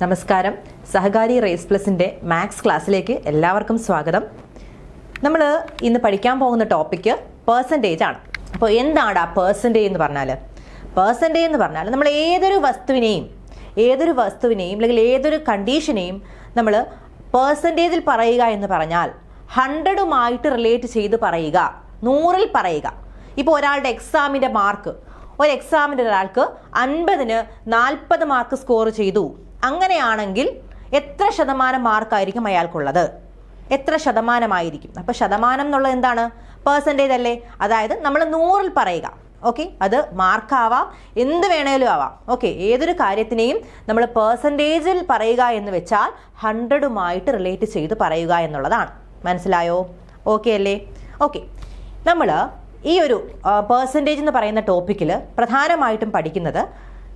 നമസ്കാരം. സഹകാരി raise പ്ലസിൻ്റെ maths ക്ലാസ്സിലേക്ക് എല്ലാവർക്കും സ്വാഗതം. നമ്മൾ ഇന്ന് പഠിക്കാൻ പോകുന്ന ടോപ്പിക്ക് പെർസെൻറ്റേജ് ആണ്. അപ്പോൾ എന്താണ് ആ പെർസെൻറ്റേജ് എന്ന് പറഞ്ഞാൽ? പെർസെൻറ്റേജ് എന്ന് പറഞ്ഞാൽ നമ്മൾ ഏതൊരു വസ്തുവിനെയും അല്ലെങ്കിൽ ഏതൊരു കണ്ടീഷനെയും നമ്മൾ പെർസെൻറ്റേജിൽ പറയുക എന്ന് പറഞ്ഞാൽ 100ഉമായിട്ട് റിലേറ്റ് ചെയ്ത് പറയുക, 100ൽ പറയുക. ഇപ്പോൾ ഒരാളുടെ എക്സാമിൻ്റെ മാർക്ക്, ഒരു എക്സാമിൻ്റെ ഒരാൾക്ക് 50ന് 40 മാർക്ക് സ്കോർ ചെയ്തു. അങ്ങനെയാണെങ്കിൽ എത്ര ശതമാനം മാർക്കായിരിക്കും അയാൾക്കുള്ളത്? എത്ര ശതമാനമായിരിക്കും? അപ്പോൾ ശതമാനം എന്നുള്ളത് എന്താണ്? പെർസെൻറ്റേജ് അല്ലേ? അതായത് നമ്മൾ 100ൽ പറയുക. ഓക്കെ, അത് മാർക്കാവാം, എന്ത് വേണേലും ആവാം. ഓക്കെ, ഏതൊരു കാര്യത്തിനെയും നമ്മൾ പെർസെൻറ്റേജിൽ പറയുക എന്ന് വെച്ചാൽ 100ഉമായിട്ട് റിലേറ്റ് ചെയ്ത് പറയുക എന്നുള്ളതാണ്. മനസ്സിലായോ? ഓക്കെ അല്ലേ? ഓക്കെ, നമ്മൾ ഈ ഒരു പെർസെൻറ്റേജ് എന്ന് പറയുന്ന ടോപ്പിക്കിൽ പ്രധാനമായിട്ടും പഠിക്കുന്നത്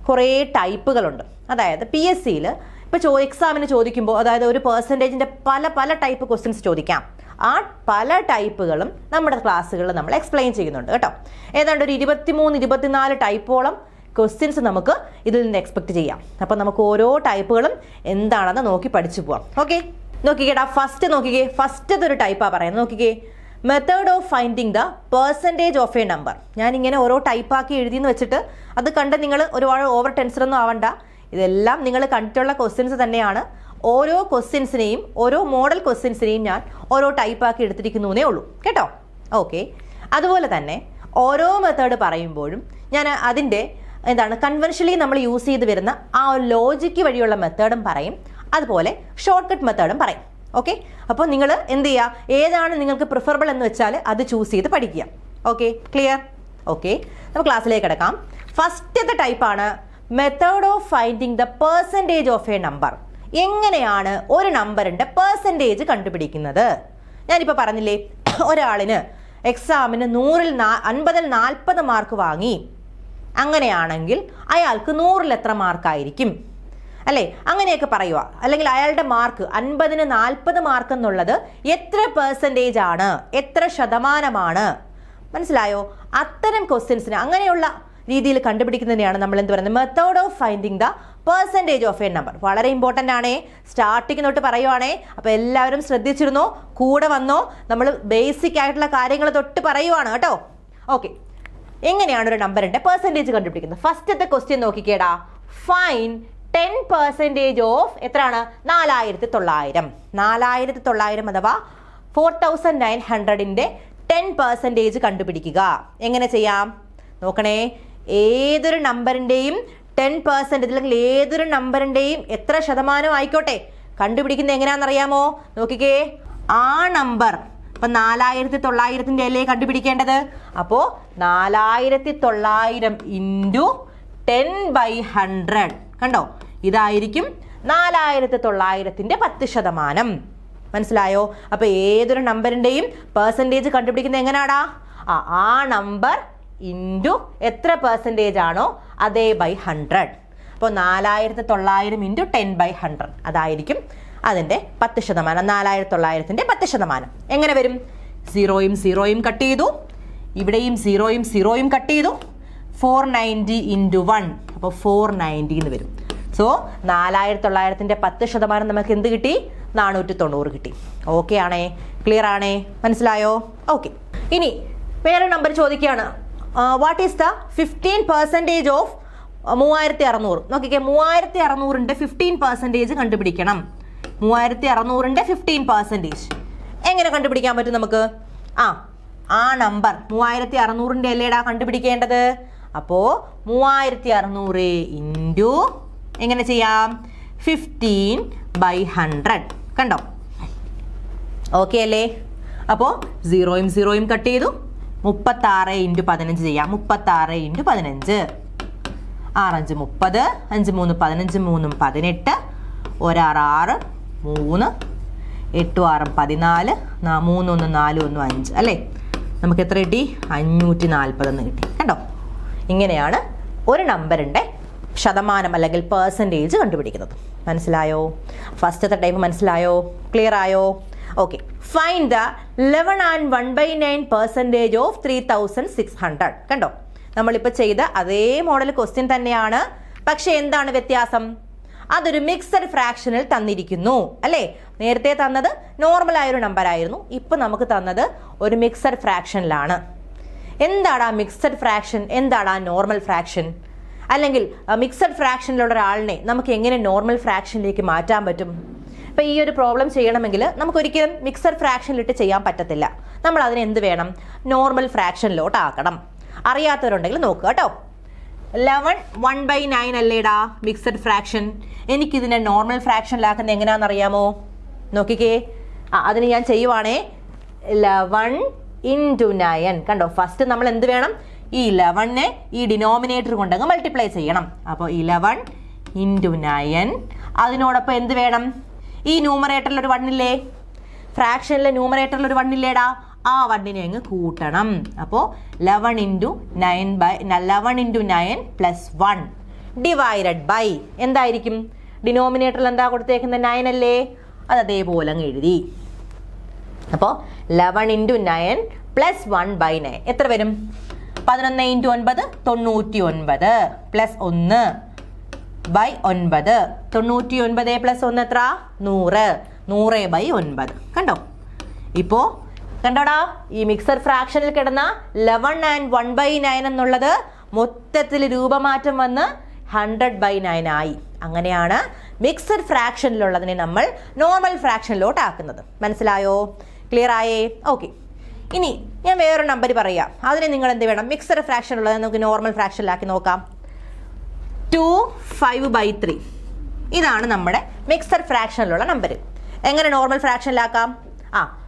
കുറേ ടൈപ്പുകളുണ്ട്. അതായത് PSCയിൽ ഇപ്പോൾ എക്സാമിന് ചോദിക്കുമ്പോൾ, അതായത് ഒരു പെർസെൻറ്റേജിൻ്റെ പല ടൈപ്പ് ക്വസ്റ്റ്യൻസ് ചോദിക്കാം. ആ പല ടൈപ്പുകളും നമ്മുടെ ക്ലാസ്സുകളിൽ നമ്മൾ എക്സ്പ്ലെയിൻ ചെയ്യുന്നുണ്ട് കേട്ടോ. ഏതാണ്ട് ഒരു 23-24 ടൈപ്പോളം ക്വസ്റ്റ്യൻസ് നമുക്ക് ഇതിൽ നിന്ന് എക്സ്പെക്ട് ചെയ്യാം. അപ്പോൾ നമുക്ക് ഓരോ ടൈപ്പുകളും എന്താണെന്ന് നോക്കി പഠിച്ചു പോവാം. ഓക്കെ, നോക്കിക്കേടാ, ഫസ്റ്റത്തെ ഒരു ടൈപ്പാണ് പറയുന്നത്. നോക്കിക്കേ, method of finding the percentage of a number. ഞാനിങ്ങനെ ഓരോ ടൈപ്പാക്കി എഴുതിയെന്ന് വെച്ചിട്ട് അത് കണ്ട് നിങ്ങൾ ഒരുപാട് ഓവർ ടെൻഷനൊന്നും ആവണ്ട. ഇതെല്ലാം നിങ്ങൾ കണ്ടിട്ടുള്ള ക്വസ്റ്റ്യൻസ് തന്നെയാണ്. ഓരോ ക്വസ്റ്റ്യൻസിനെയും, ഓരോ മോഡൽ ക്വസ്റ്റ്യൻസിനെയും ഞാൻ ഓരോ ടൈപ്പാക്കി എടുത്തിരിക്കുന്നേ ഉള്ളൂ കേട്ടോ. ഓക്കെ, അതുപോലെ തന്നെ ഓരോ മെത്തേഡ് പറയുമ്പോഴും ഞാൻ അതിൻ്റെ കൺവെൻഷനലി നമ്മൾ യൂസ് ചെയ്ത് വരുന്ന ആ ലോജിക്ക് വഴിയുള്ള മെത്തേഡും പറയും, അതുപോലെ ഷോർട്ട് കട്ട് മെത്തേഡും പറയും. ഓക്കെ, അപ്പോൾ നിങ്ങൾ എന്ത് ചെയ്യുക, ഏതാണ് നിങ്ങൾക്ക് പ്രിഫറബിൾ എന്ന് വെച്ചാൽ അത് ചൂസ് ചെയ്ത് പഠിക്കുക. Okay, clear? ഓക്കെ, നമുക്ക് ക്ലാസ്സിലേക്ക് കിടക്കാം. ഫസ്റ്റത്തെ ടൈപ്പാണ് method of finding the percentage of a number. എങ്ങനെയാണ് ഒരു നമ്പറിൻ്റെ പെർസെൻറ്റേജ് കണ്ടുപിടിക്കുന്നത്? ഞാനിപ്പോൾ പറഞ്ഞില്ലേ, ഒരാളിന് എക്സാമിന് 100ൽ 50ൽ 40 മാർക്ക് വാങ്ങി. അങ്ങനെയാണെങ്കിൽ അയാൾക്ക് 100ൽ എത്ര മാർക്കായിരിക്കും അല്ലേ? അങ്ങനെയൊക്കെ പറയുക. അല്ലെങ്കിൽ അയാളുടെ മാർക്ക് 50ന് 40 മാർക്ക് എന്നുള്ളത് എത്ര പെർസെൻറ്റേജ് ആണ്, എത്ര ശതമാനമാണ്? മനസ്സിലായോ? അത്തരം ക്വസ്റ്റ്യൻസിന് അങ്ങനെയുള്ള രീതിയിൽ കണ്ടുപിടിക്കുന്നതിനെയാണ് നമ്മൾ എന്ത് പറയുന്നത്? Method of finding the percentage of a number. വളരെ ഇമ്പോർട്ടൻ്റ് ആണേ, സ്റ്റാർട്ടിങ് തൊട്ട് പറയുവാണേ. അപ്പോൾ എല്ലാവരും ശ്രദ്ധിച്ചിരുന്നോ? കൂടെ വന്നോ? നമ്മൾ ബേസിക് ആയിട്ടുള്ള കാര്യങ്ങൾ തൊട്ട് പറയുവാണ് കേട്ടോ. ഓക്കെ, എങ്ങനെയാണ് ഒരു നമ്പറിൻ്റെ പെർസെൻറ്റേജ് കണ്ടുപിടിക്കുന്നത്? ഫസ്റ്റത്തെ ക്വസ്റ്റ്യൻ നോക്കിക്കേടാ. ഫൈൻ 10% ഓഫ് എത്രയാണ്? 4900. 4900 അഥവാ 4900ൻ്റെ 10% കണ്ടുപിടിക്കുക. എങ്ങനെ ചെയ്യാം നോക്കണേ. ഏതൊരു നമ്പറിൻ്റെയും 10% അല്ലെങ്കിൽ ഏതൊരു നമ്പറിൻ്റെയും എത്ര ശതമാനം ആയിക്കോട്ടെ, കണ്ടുപിടിക്കുന്നത് എങ്ങനെയാണെന്നറിയാമോ? നോക്കിക്കേ, ആ നമ്പർ ഇപ്പം 4900ൻ്റെ അല്ലേ കണ്ടുപിടിക്കേണ്ടത്. അപ്പോൾ 4900 ഇൻറ്റു 10/100 കണ്ടോ, ഇതായിരിക്കും 4900ൻ്റെ 10%. മനസ്സിലായോ? അപ്പോൾ ഏതൊരു നമ്പറിൻ്റെയും പെർസെൻറ്റേജ് കണ്ടുപിടിക്കുന്നത് എങ്ങനെയാടാ? ആ നമ്പർ ഇൻറ്റു എത്ര പെർസെൻറ്റേജ് ആണോ അതേ ബൈ 100. അപ്പോൾ 4900 ഇൻറ്റു 10/100 അതായിരിക്കും അതിൻ്റെ 10%. 4900ൻ്റെ 10%. എങ്ങനെ വരും? 0യും 0യും കട്ട് ചെയ്തു, ഇവിടെയും 0യും 0യും കട്ട് ചെയ്തു. 490 ഇൻറ്റു 1, അപ്പോൾ 490 എന്ന് വരും. സോ 4900ൻ്റെ 10% നമുക്ക് എന്ത് കിട്ടി? 490 കിട്ടി. ഓക്കെ ആണേ? ക്ലിയർ ആണേ? മനസ്സിലായോ? ഓക്കെ, ഇനി വേറെ നമ്പർ ചോദിക്കുകയാണ്. What is the 15% of 3600? നോക്കിക്കേ, 3600ൻ്റെ 15% കണ്ടുപിടിക്കണം. 3600ൻ്റെ 15% എങ്ങനെ കണ്ടുപിടിക്കാൻ പറ്റും നമുക്ക്? ആ നമ്പർ 3600ൻ്റെ അല്ലേടാ കണ്ടുപിടിക്കേണ്ടത്. അപ്പോൾ 3600 ഇൻറ്റു എങ്ങനെ ചെയ്യാം? 15/100 കണ്ടോ? ഓക്കെ അല്ലേ? അപ്പോൾ 0യും 0യും കട്ട് ചെയ്തു. 36 ഇൻറ്റു 15 ചെയ്യാം. 36 ഇൻറ്റു 15, 6 5 30, 5 3 15, 3 18, 1 6 3, 8 6 14, 3 1 4 1 5 അല്ലേ? നമുക്ക് എത്ര കിട്ടി? 540 കിട്ടി. കണ്ടോ? ഇങ്ങനെയാണ് ഒരു നമ്പറിൻ്റെ ശതമാനം അല്ലെങ്കിൽ പെർസെൻറ്റേജ് കണ്ടുപിടിക്കുന്നത്. മനസ്സിലായോ? ഫസ്റ്റത്തെ ടൈപ്പ് മനസ്സിലായോ? ക്ലിയർ ആയോ? Okay, find the 11 and 1/9% of 3600. കണ്ടോ, നമ്മളിപ്പോൾ ചെയ്ത അതേ മോഡൽ ക്വസ്റ്റ്യൻ തന്നെയാണ്. പക്ഷെ എന്താണ് വ്യത്യാസം? അതൊരു മിക്സഡ് ഫ്രാക്ഷനിൽ തന്നിരിക്കുന്നു അല്ലേ. നേരത്തെ തന്നത് നോർമൽ ആയൊരു നമ്പർ ആയിരുന്നു, ഇപ്പൊ നമുക്ക് തന്നത് ഒരു മിക്സഡ് ഫ്രാക്ഷനിലാണ്. എന്താണ് ആ മിക്സഡ് ഫ്രാക്ഷൻ, എന്താണ് ആ നോർമൽ ഫ്രാക്ഷൻ? അല്ലെങ്കിൽ മിക്സഡ് ഫ്രാക്ഷനിലുള്ള ഒരാളിനെ നമുക്ക് എങ്ങനെ നോർമൽ ഫ്രാക്ഷനിലേക്ക് മാറ്റാൻ പറ്റും? ഇപ്പം ഈ ഒരു പ്രോബ്ലം ചെയ്യണമെങ്കിൽ നമുക്കൊരിക്കലും മിക്സഡ് ഫ്രാക്ഷനിലിട്ട് ചെയ്യാൻ പറ്റത്തില്ല. നമ്മൾ അതിന് എന്ത് വേണം? നോർമൽ ഫ്രാക്ഷനിലോട്ട് ആക്കണം. അറിയാത്തവരുണ്ടെങ്കിൽ നോക്കുക കേട്ടോ. 11 1/9 അല്ലേടാ മിക്സഡ് ഫ്രാക്ഷൻ. എനിക്കിതിനെ നോർമൽ ഫ്രാക്ഷനിലാക്കുന്നത് എങ്ങനെയാണെന്ന് അറിയാമോ? നോക്കിക്കേ, അതിന് ഞാൻ ചെയ്യുവാണേ. 11 × 9 കണ്ടോ. ഫസ്റ്റ് നമ്മൾ എന്ത് വേണം? ഈ 11നെ ഈ ഡിനോമിനേറ്റർ കൊണ്ടങ്ങ് മൾട്ടിപ്ലൈ ചെയ്യണം. അപ്പോൾ 11 × 9. അതിനോടൊപ്പം എന്ത് വേണം? ഈ ന്യൂമറേറ്ററിൽ ഒരു 1 ഇല്ലേ? ഫ്രാക്ഷനിലെ ന്യൂമറേറ്ററിൽ ഒരു 1 ഇല്ലേടാ? ആ 1നെ അങ്ങ് കൂട്ടണം. അപ്പോൾ 11 × 9 പ്ലസ് 1 ഡിവൈഡഡ് ബൈ എന്തായിരിക്കും? ഡിനോമിനേറ്ററിൽ എന്താ കൊടുത്തേക്കുന്നത്? 9 അല്ലേ? അത് അതേപോലെ അങ്ങ് എഴുതി. അപ്പോൾ 11 × 9 പ്ലസ് 1/9 എത്ര വരും? 11 × 9 99 പ്ലസ് 1/9. 99 പ്ലസ് 1 എത്ര? 100. 100/9 കണ്ടോ. ഇപ്പോൾ കണ്ടോടാ, ഈ മിക്സർ ഫ്രാക്ഷനിൽ കിടന്ന 11 and 1/9 എന്നുള്ളത് മൊത്തത്തിൽ രൂപമാറ്റം വന്ന് 100/9 ആയി. അങ്ങനെയാണ് മിക്സഡ് ഫ്രാക്ഷനിലുള്ളതിനെ നമ്മൾ നോർമൽ ഫ്രാക്ഷനിലോട്ട് ആക്കുന്നത്. മനസ്സിലായോ? ക്ലിയർ ആയേ? ഓക്കെ. ഇനി ഞാൻ വേറൊരു നമ്പർ പറയാം. അതിനെ നിങ്ങൾ എന്ത് വേണം? മിക്സഡ് ഫ്രാക്ഷൻ ഉള്ളത് നമുക്ക് നോർമൽ ഫ്രാക്ഷനിലാക്കി നോക്കാം. 2 5/3 ഇതാണ് നമ്മുടെ മിക്സഡ് ഫ്രാക്ഷനിലുള്ള നമ്പർ. എങ്ങനെ നോർമൽ ഫ്രാക്ഷനിലാക്കാം?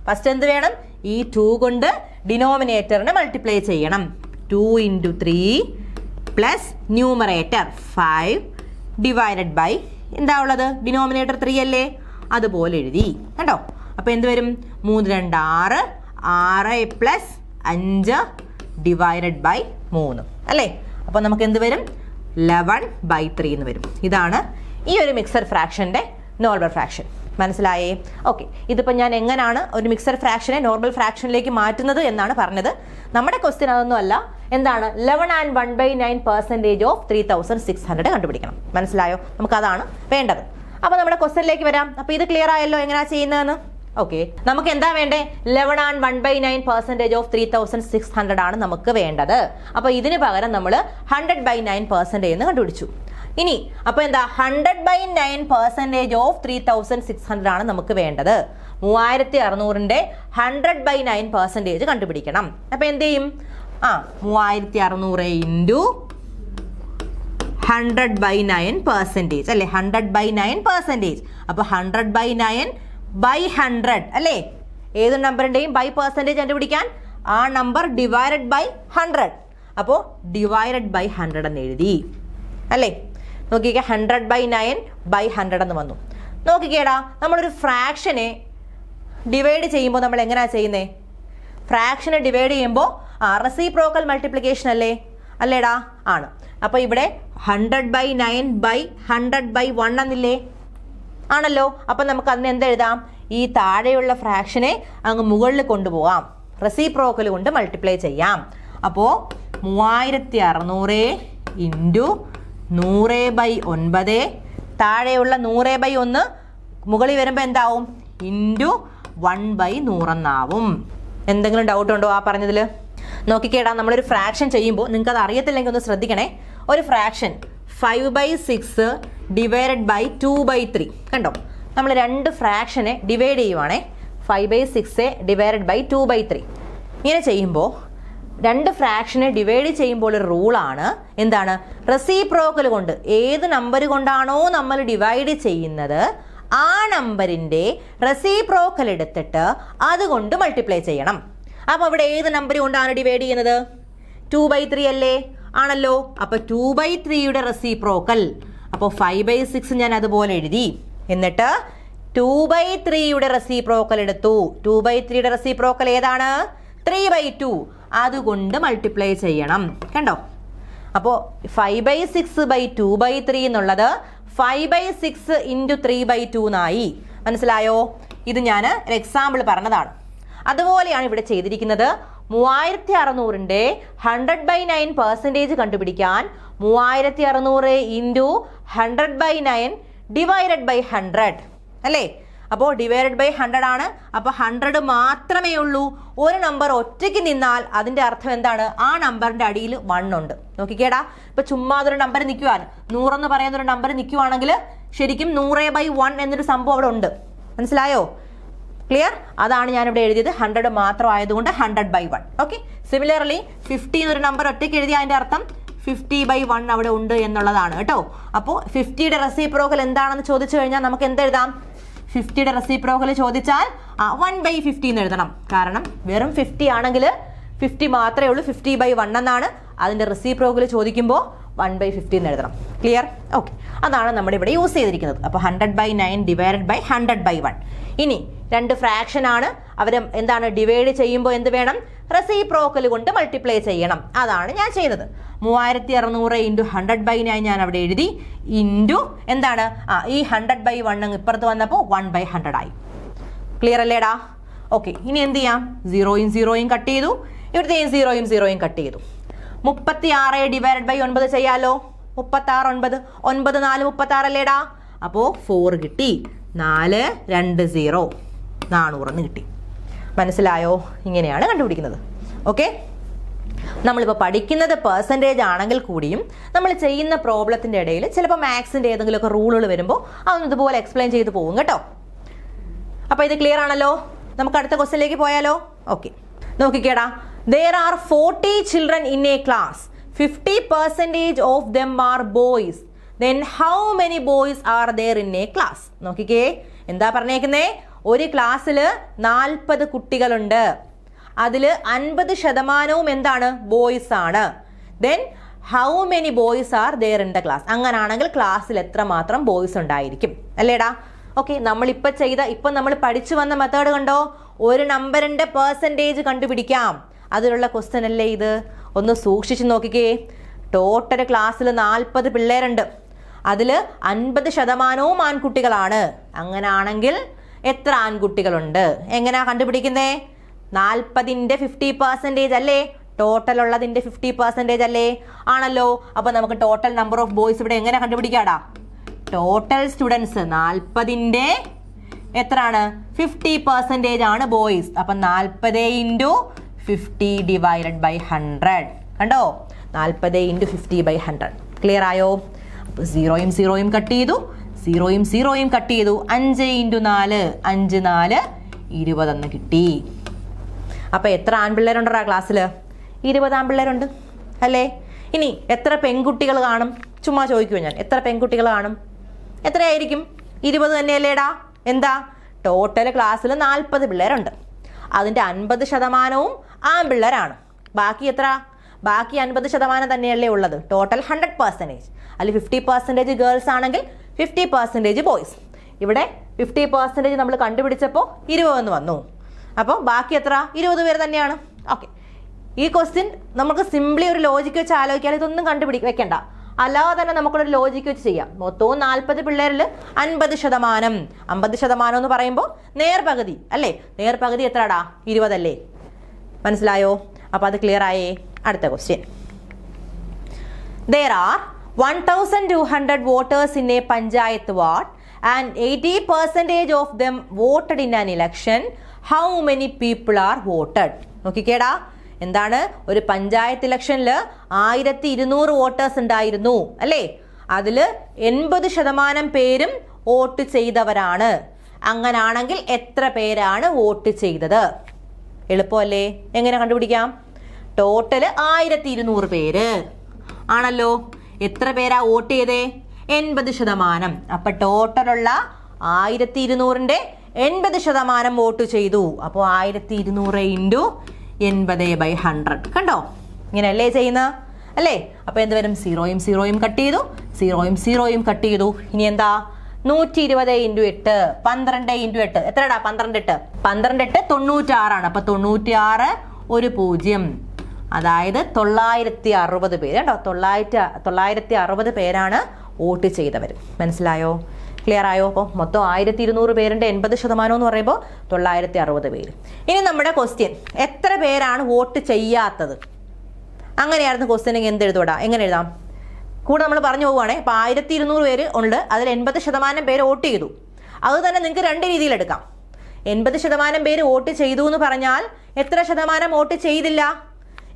ഫസ്റ്റ് എന്ത് വേണം? ഈ 2 കൊണ്ട് ഡിനോമിനേറ്ററിനെ മൾട്ടിപ്ലൈ ചെയ്യണം. 2 × 3 പ്ലസ് ന്യൂമറേറ്റർ 5 ഡിവൈഡഡ് ബൈ എന്താ ഉള്ളത്? ഡിനോമിനേറ്റർ 3 അല്ലേ? അതുപോലെ എഴുതി കണ്ടോ. അപ്പോൾ എന്ത് വരും? 3 2 6 6 പ്ലസ് 5 ഡിവൈഡഡ് ബൈ 3 അല്ലേ. അപ്പോൾ നമുക്ക് എന്ത് വരും? 11/3 എന്ന് വരും. ഇതാണ് ഈ ഒരു മിക്സഡ് ഫ്രാക്ഷൻ്റെ നോർമൽ ഫ്രാക്ഷൻ. മനസ്സിലായേ? ഓക്കെ. ഇതിപ്പോൾ ഞാൻ എങ്ങനെയാണ് ഒരു മിക്സഡ് ഫ്രാക്ഷനെ നോർമൽ ഫ്രാക്ഷനിലേക്ക് മാറ്റുന്നത് എന്നാണ് പറഞ്ഞത്. നമ്മുടെ ക്വസ്റ്റ്യൻ അതൊന്നും അല്ല. എന്താണ്? 11 and 1/9% ഓഫ് 3600 കണ്ടുപിടിക്കണം. മനസ്സിലായോ? നമുക്കതാണ് വേണ്ടത്. അപ്പോൾ നമ്മുടെ ക്വസ്റ്റ്യനിലേക്ക് വരാം. അപ്പോൾ ഇത് ക്ലിയർ ആയല്ലോ എങ്ങനെയാണ് ചെയ്യുന്നതെന്ന്? ഓക്കെ. നമുക്ക് എന്താ വേണ്ടേ? 11 and 1/9% ഓഫ് 3600 ആണ് നമുക്ക് വേണ്ടത്. അപ്പോൾ ഇതിന് പകരം നമ്മൾ 100/9% എന്ന് കണ്ടുപിടിച്ചു. ഇനി അപ്പോൾ എന്താ? 100/9% ഓഫ് 3600 ആണ് നമുക്ക് വേണ്ടത്. 3600ന്റെ 100/9% കണ്ടുപിടിക്കണം. അപ്പോൾ എന്ത് ചെയ്യും? 3600 ഇൻറ്റു 100/9% അല്ലേ? 100/9%. അപ്പോൾ 100/9/100 അല്ലേ? ഏത് നമ്പറിൻ്റെയും ബൈ പെർസെൻറ്റേജ് കണ്ടുപിടിക്കാൻ ആ നമ്പർ ഡിവൈഡഡ് ബൈ 100. അപ്പോൾ ഡിവൈഡഡ് ബൈ 100 എന്ന് എഴുതി അല്ലേ? നോക്കിക്കേ, 100/9/100 എന്ന് വന്നു. നോക്കിക്കേടാ, നമ്മളൊരു ഫ്രാക്ഷനെ ഡിവൈഡ് ചെയ്യുമ്പോൾ നമ്മൾ എങ്ങനെയാണ് ചെയ്യുന്നത്? ഫ്രാക്ഷനെ ഡിവൈഡ് ചെയ്യുമ്പോൾ റെസിപ്രോക്കൽ മൾട്ടിപ്ലിക്കേഷൻ അല്ലേടാ? ആണ്. അപ്പോൾ ഇവിടെ 100/9/100/1 എന്നില്ലേ? ആണല്ലോ. അപ്പം നമുക്ക് അതിന് എന്തെഴുതാം? ഈ താഴെയുള്ള ഫ്രാക്ഷനെ അങ്ങ് മുകളിൽ കൊണ്ടുപോകാം, റെസിപ്രോക്കൽ കൊണ്ട് മൾട്ടിപ്ലൈ ചെയ്യാം. അപ്പോൾ 3600 ഇൻറ്റു 100/9, താഴെയുള്ള 100/1 മുകളിൽ വരുമ്പോൾ എന്താവും? ഇൻറ്റു 1/100 എന്നാവും. എന്തെങ്കിലും ഡൗട്ട് ഉണ്ടോ ആ പറഞ്ഞതിൽ? നോക്കിക്കേടാ, നമ്മളൊരു ഫ്രാക്ഷൻ ചെയ്യുമ്പോൾ നിങ്ങൾക്ക് അത് അറിയത്തില്ലെങ്കിൽ ഒന്ന് ശ്രദ്ധിക്കണേ. ഒരു ഫ്രാക്ഷൻ 5/6 ഡിവൈഡഡ് ബൈ 2/3 കണ്ടോ. നമ്മൾ രണ്ട് ഫ്രാക്ഷനെ ഡിവൈഡ് ചെയ്യുവാണേ. 5/6 ഡിവൈഡഡ് ബൈ 2/3 ഇങ്ങനെ ചെയ്യുമ്പോൾ രണ്ട് ഫ്രാക്ഷനെ ഡിവൈഡ് ചെയ്യുമ്പോൾ ഒരു റൂളാണ്. എന്താണ്? റെസിപ്രോക്കൽ കൊണ്ട് ഏത് നമ്പർ കൊണ്ടാണോ നമ്മൾ ഡിവൈഡ് ചെയ്യുന്നത് ആ നമ്പറിൻ്റെ റെസിപ്രോക്കൽ എടുത്തിട്ട് അതുകൊണ്ട് മൾട്ടിപ്ലൈ ചെയ്യണം. അപ്പോൾ ഇവിടെ ഏത് നമ്പർ കൊണ്ടാണ് ഡിവൈഡ് ചെയ്യുന്നത്? 2/3 അല്ലേ? ആണല്ലോ. അപ്പോൾ 2/3യുടെ റെസിപ്രോക്കൽ. അപ്പോൾ 5/6 ഞാൻ അതുപോലെ എഴുതി. എന്നിട്ട് 2/3യുടെ റെസിപ്രോക്കൽ എടുത്തു. 2/3യുടെ റെസിപ്രോക്കൽ ഏതാണ്? 3/2. അതുകൊണ്ട് മൾട്ടിപ്ലൈ ചെയ്യണം. കണ്ടോ. അപ്പോൾ 5/6/2/3 എന്നുള്ളത് 5/6 ഇൻറ്റു 3/2 എന്നായി. മനസ്സിലായോ? ഇത് ഞാൻ ഒരു എക്സാമ്പിൾ പറഞ്ഞതാണ്. അതുപോലെയാണ് ഇവിടെ ചെയ്തിരിക്കുന്നത്. 3600ന്റെ 100/9% കണ്ടുപിടിക്കാൻ 3600 ഇൻറ്റു 100/9 ഡിവൈഡഡ് ബൈ 100 അല്ലേ? അപ്പോൾ ഡിവൈഡഡ് ബൈ 100 ആണ്. അപ്പോൾ 100 മാത്രമേ ഉള്ളൂ. ഒരു നമ്പർ ഒറ്റയ്ക്ക് നിന്നാൽ അതിന്റെ അർത്ഥം എന്താണ്? ആ നമ്പറിന്റെ അടിയിൽ 1 ഉണ്ട്. നോക്കിക്കേടാ, ഇപ്പൊ ചുമ്മാ അതൊരു നമ്പർ നിൽക്കുവാണ്, 100 എന്ന് പറയുന്ന ഒരു നമ്പർ നിൽക്കുവാണെങ്കിൽ ശരിക്കും 100/1 എന്നൊരു സംഭവം അവിടെ ഉണ്ട്. മനസ്സിലായോ? ക്ലിയർ? അതാണ് ഞാനിവിടെ എഴുതിയത്. 100 മാത്രം ആയതുകൊണ്ട് 100/1. ഓക്കെ. സിമിലർലി 50 എന്നൊരു നമ്പർ ഒറ്റയ്ക്ക് എഴുതിയ അതിന്റെ അർത്ഥം 50/1 അവിടെ ഉണ്ട് എന്നുള്ളതാണ് കേട്ടോ. അപ്പോൾ 50യുടെ റെസിപ്രോക്കൽ എന്താണെന്ന് ചോദിച്ചു കഴിഞ്ഞാൽ നമുക്ക് എന്തെഴുതാം? 50യുടെ റെസിപ്രോക്കൽ ചോദിച്ചാൽ 1/50 എന്ന് എഴുതണം. കാരണം വെറും 50 ആണെങ്കിൽ 50 മാത്രമേ ഉള്ളൂ. 50/1 എന്നാണ്. അതിന്റെ റെസിപ്രോക്കൽ ചോദിക്കുമ്പോൾ 1/50 എന്ന് എഴുതണം. ക്ലിയർ? ഓക്കെ. അതാണ് നമ്മുടെ ഇവിടെ യൂസ് ചെയ്തിരിക്കുന്നത്. അപ്പോൾ 100/9 ഡിവൈഡഡ് ബൈ 100/1. ഇനി രണ്ട് ഫ്രാക്ഷൻ ആണ്. അവർ എന്താണ് ഡിവൈഡ് ചെയ്യുമ്പോൾ എന്ത് വേണം? റെസിപ്രോക്കൽ കൊണ്ട് മൾട്ടിപ്ലൈ ചെയ്യണം. അതാണ് ഞാൻ ചെയ്തത്. 3600 × 100/9 ഞാൻ അവിടെ എഴുതി. ഇൻറ്റു എന്താണ്? ഈ 100/1 ഇപ്പുറത്ത് വന്നപ്പോൾ 1/100 ആയി. ക്ലിയർ അല്ലേടാ? ഓക്കെ. ഇനി എന്ത് ചെയ്യാം? 0യും 0യും കട്ട് ചെയ്തു. ഇവിടുത്തെയും 0യും 0യും കട്ട് ചെയ്തു. 36 ഡിവൈഡഡ് ബൈ 9 ചെയ്യാലോ? 36 9 9 4 36 അല്ലേടാ? അപ്പോൾ 4 കിട്ടി. 4 2 0 400 എന്ന് കിട്ടി. മനസ്സിലായോ? ഇങ്ങനെയാണ് കണ്ടുപിടിക്കുന്നത്. ഓക്കെ. നമ്മളിപ്പോൾ പഠിക്കുന്നത് പെർസെൻറ്റേജ് ആണെങ്കിൽ കൂടിയും നമ്മൾ ചെയ്യുന്ന പ്രോബ്ലത്തിൻ്റെ ഇടയിൽ ചിലപ്പോൾ മാത്സിൻ്റെ ഏതെങ്കിലുമൊക്കെ റൂളുകൾ വരുമ്പോൾ അതൊന്നും ഇതുപോലെ എക്സ്പ്ലെയിൻ ചെയ്ത് പോകും കേട്ടോ. അപ്പോൾ ഇത് ക്ലിയർ ആണല്ലോ? നമുക്ക് അടുത്ത ക്വസ്റ്റ്യനിലേക്ക് പോയാലോ? Okay. നോക്കിക്കേടാ, there are 40 children in a class. 50% of them are boys. Then how many boys are there in a class? നോക്കിക്കേ, എന്താ പറഞ്ഞേക്കുന്നേ? ഒരു ക്ലാസ്സിൽ 40 കുട്ടികളുണ്ട്. അതിൽ 50% എന്താണ്? ബോയ്സ് ആണ്. Then how many boys are there in the class? അങ്ങനാണെങ്കിൽ ക്ലാസ്സിൽ എത്രമാത്രം ബോയ്സ് ഉണ്ടായിരിക്കും അല്ലേടാ? ഓക്കെ. ഇപ്പം നമ്മൾ പഠിച്ചു വന്ന മെത്തേഡ് കണ്ടോ? ഒരു നമ്പറിന്റെ പെർസെൻറ്റേജ് കണ്ടുപിടിക്കാം. അതിലുള്ള ക്വസ്റ്റ്യൻ അല്ലേ ഇത്? ഒന്ന് സൂക്ഷിച്ച് നോക്കിക്കേ. ടോട്ടൽ ക്ലാസ്സിൽ 40 പിള്ളേരുണ്ട്. അതിൽ 50% ആൺകുട്ടികളാണ്. അങ്ങനാണെങ്കിൽ എത്ര ആൺകുട്ടികളുണ്ട്? എങ്ങനെയാ കണ്ടുപിടിക്കുന്നേ? 40ന്റെ 50% അല്ലേ? ടോട്ടൽ ഉള്ളതിന്റെ 50% അല്ലേ? ആണല്ലോ. അപ്പൊ നമുക്ക് ടോട്ടൽ നമ്പർ ഓഫ് ബോയ്സ് ഇവിടെ എങ്ങനെ കണ്ടുപിടിക്കാടാ? ടോട്ടൽ സ്റ്റുഡൻസ് 40ന്റെ എത്രയാണ്? 50% ആണ് ബോയ്സ്. അപ്പൊ 40 × 50 ഡിവൈഡഡ് ബൈ 100. കണ്ടോ? 40 × 50/100. ക്ലിയർ ആയോ? അപ്പോൾ 0യും 0യും കട്ട് ചെയ്തു. 0യും 0യും കട്ട് ചെയ്തു. 5 × 4 5 4 20 എന്ന് കിട്ടി. അപ്പോൾ എത്ര ആൺപിള്ളേരുണ്ടാ ക്ലാസ്സിൽ? 20 ആൺപിള്ളേരുണ്ട് അല്ലേ? ഇനി എത്ര പെൺകുട്ടികൾ കാണും? ചുമ്മാ ചോദിക്കുമോ ഞാൻ. എത്ര പെൺകുട്ടികൾ കാണും? എത്രയായിരിക്കും? 20 തന്നെയല്ലേടാ? എന്താ? ടോട്ടൽ ക്ലാസ്സിൽ 40 പിള്ളേരുണ്ട്. അതിൻ്റെ 50% ആൺപിള്ളേരാണ്. ബാക്കി എത്ര? ബാക്കി 50% തന്നെയല്ലേ ഉള്ളത്. ടോട്ടൽ 100%. അതിൽ 50% ഗേൾസ് ആണെങ്കിൽ 50% ബോയ്സ്. ഇവിടെ 50% നമ്മൾ കണ്ടുപിടിച്ചപ്പോൾ 20 എന്ന് വന്നു. അപ്പോൾ ബാക്കി എത്ര? 20 പേര് തന്നെയാണ്. ഓക്കെ. ഈ ക്വസ്റ്റ്യൻ നമുക്ക് സിംപ്ലി ഒരു ലോജിക്ക് വെച്ച് ആലോചിക്കാൻ ഇതൊന്നും വെക്കണ്ട. അല്ലാതെ തന്നെ നമുക്കൊരു ലോജിക്ക് വെച്ച് ചെയ്യാം. മൊത്തവും 40 പിള്ളേരിൽ 50%. 50% എന്ന് പറയുമ്പോൾ നേർപകുതി അല്ലേ? നേർപകുതി എത്രടാ? 20 അല്ലേ? മനസ്സിലായോ? അപ്പോൾ അത് ക്ലിയർ ആയേ? അടുത്ത question. There are 1200 voters in a panchayat ward and 80% of them voted in an election. How many people are voted? നോക്കിക്കേടാ, എന്താണ്? ഒരു പഞ്ചായത്ത് ഇലക്ഷനിൽ 1200 വോട്ടേഴ്സ് ഉണ്ടായിരുന്നു അല്ലേ? അതിൽ 80% പേരും വോട്ട് ചെയ്തവരാണ്. അങ്ങനാണെങ്കിൽ എത്ര പേരാണ് വോട്ട് ചെയ്തത്? എളുപ്പമല്ലേ? എങ്ങനെ കണ്ടുപിടിക്കാം? ടോട്ടൽ 1200 പേര് ആണല്ലോ. എത്ര പേരാ വോട്ട് ചെയ്തേ? 80%. അപ്പൊ ടോട്ടലുള്ള 1200ന്റെ 80% വോട്ട് ചെയ്തു. അപ്പോൾ 1200 × 80/100. കണ്ടോ? ഇങ്ങനെയല്ലേ ചെയ്യുന്ന അല്ലേ? അപ്പൊ എന്ത് വരും? 0യും 0യും കട്ട് ചെയ്തു. 0യും 0യും കട്ട് ചെയ്തു. ഇനി എന്താ? 120 × 8 12 × 8 എത്രടാ? 12 8 96 ആണ്. അപ്പൊ 96 ഒരു 0. അതായത് 960 പേര് കേട്ടോ. 960 പേരാണ് വോട്ട് ചെയ്തവർ. മനസ്സിലായോ? ക്ലിയർ ആയോ? അപ്പോൾ മൊത്തം 1200 പേരുടെ 80% എന്ന് പറയുമ്പോൾ 960 പേര്. ഇനി നമ്മുടെ ക്വസ്റ്റ്യൻ, എത്ര പേരാണ് വോട്ട് ചെയ്യാത്തത്? അങ്ങനെയായിരുന്നു ക്വസ്റ്റ്യൻ. എന്ത് എഴുതൂടാ? എങ്ങനെ എഴുതാം? കൂടെ നമ്മൾ പറഞ്ഞു പോവുകയാണെ. അപ്പോൾ 1200 പേര് ഉണ്ട്, അതിൽ 80% പേര് വോട്ട് ചെയ്തു. അത് തന്നെ നിങ്ങൾക്ക് 2 രീതിയിൽ എടുക്കാം. 80% പേര് വോട്ട് ചെയ്തു എന്ന് പറഞ്ഞാൽ എത്ര ശതമാനം വോട്ട് ചെയ്തില്ല?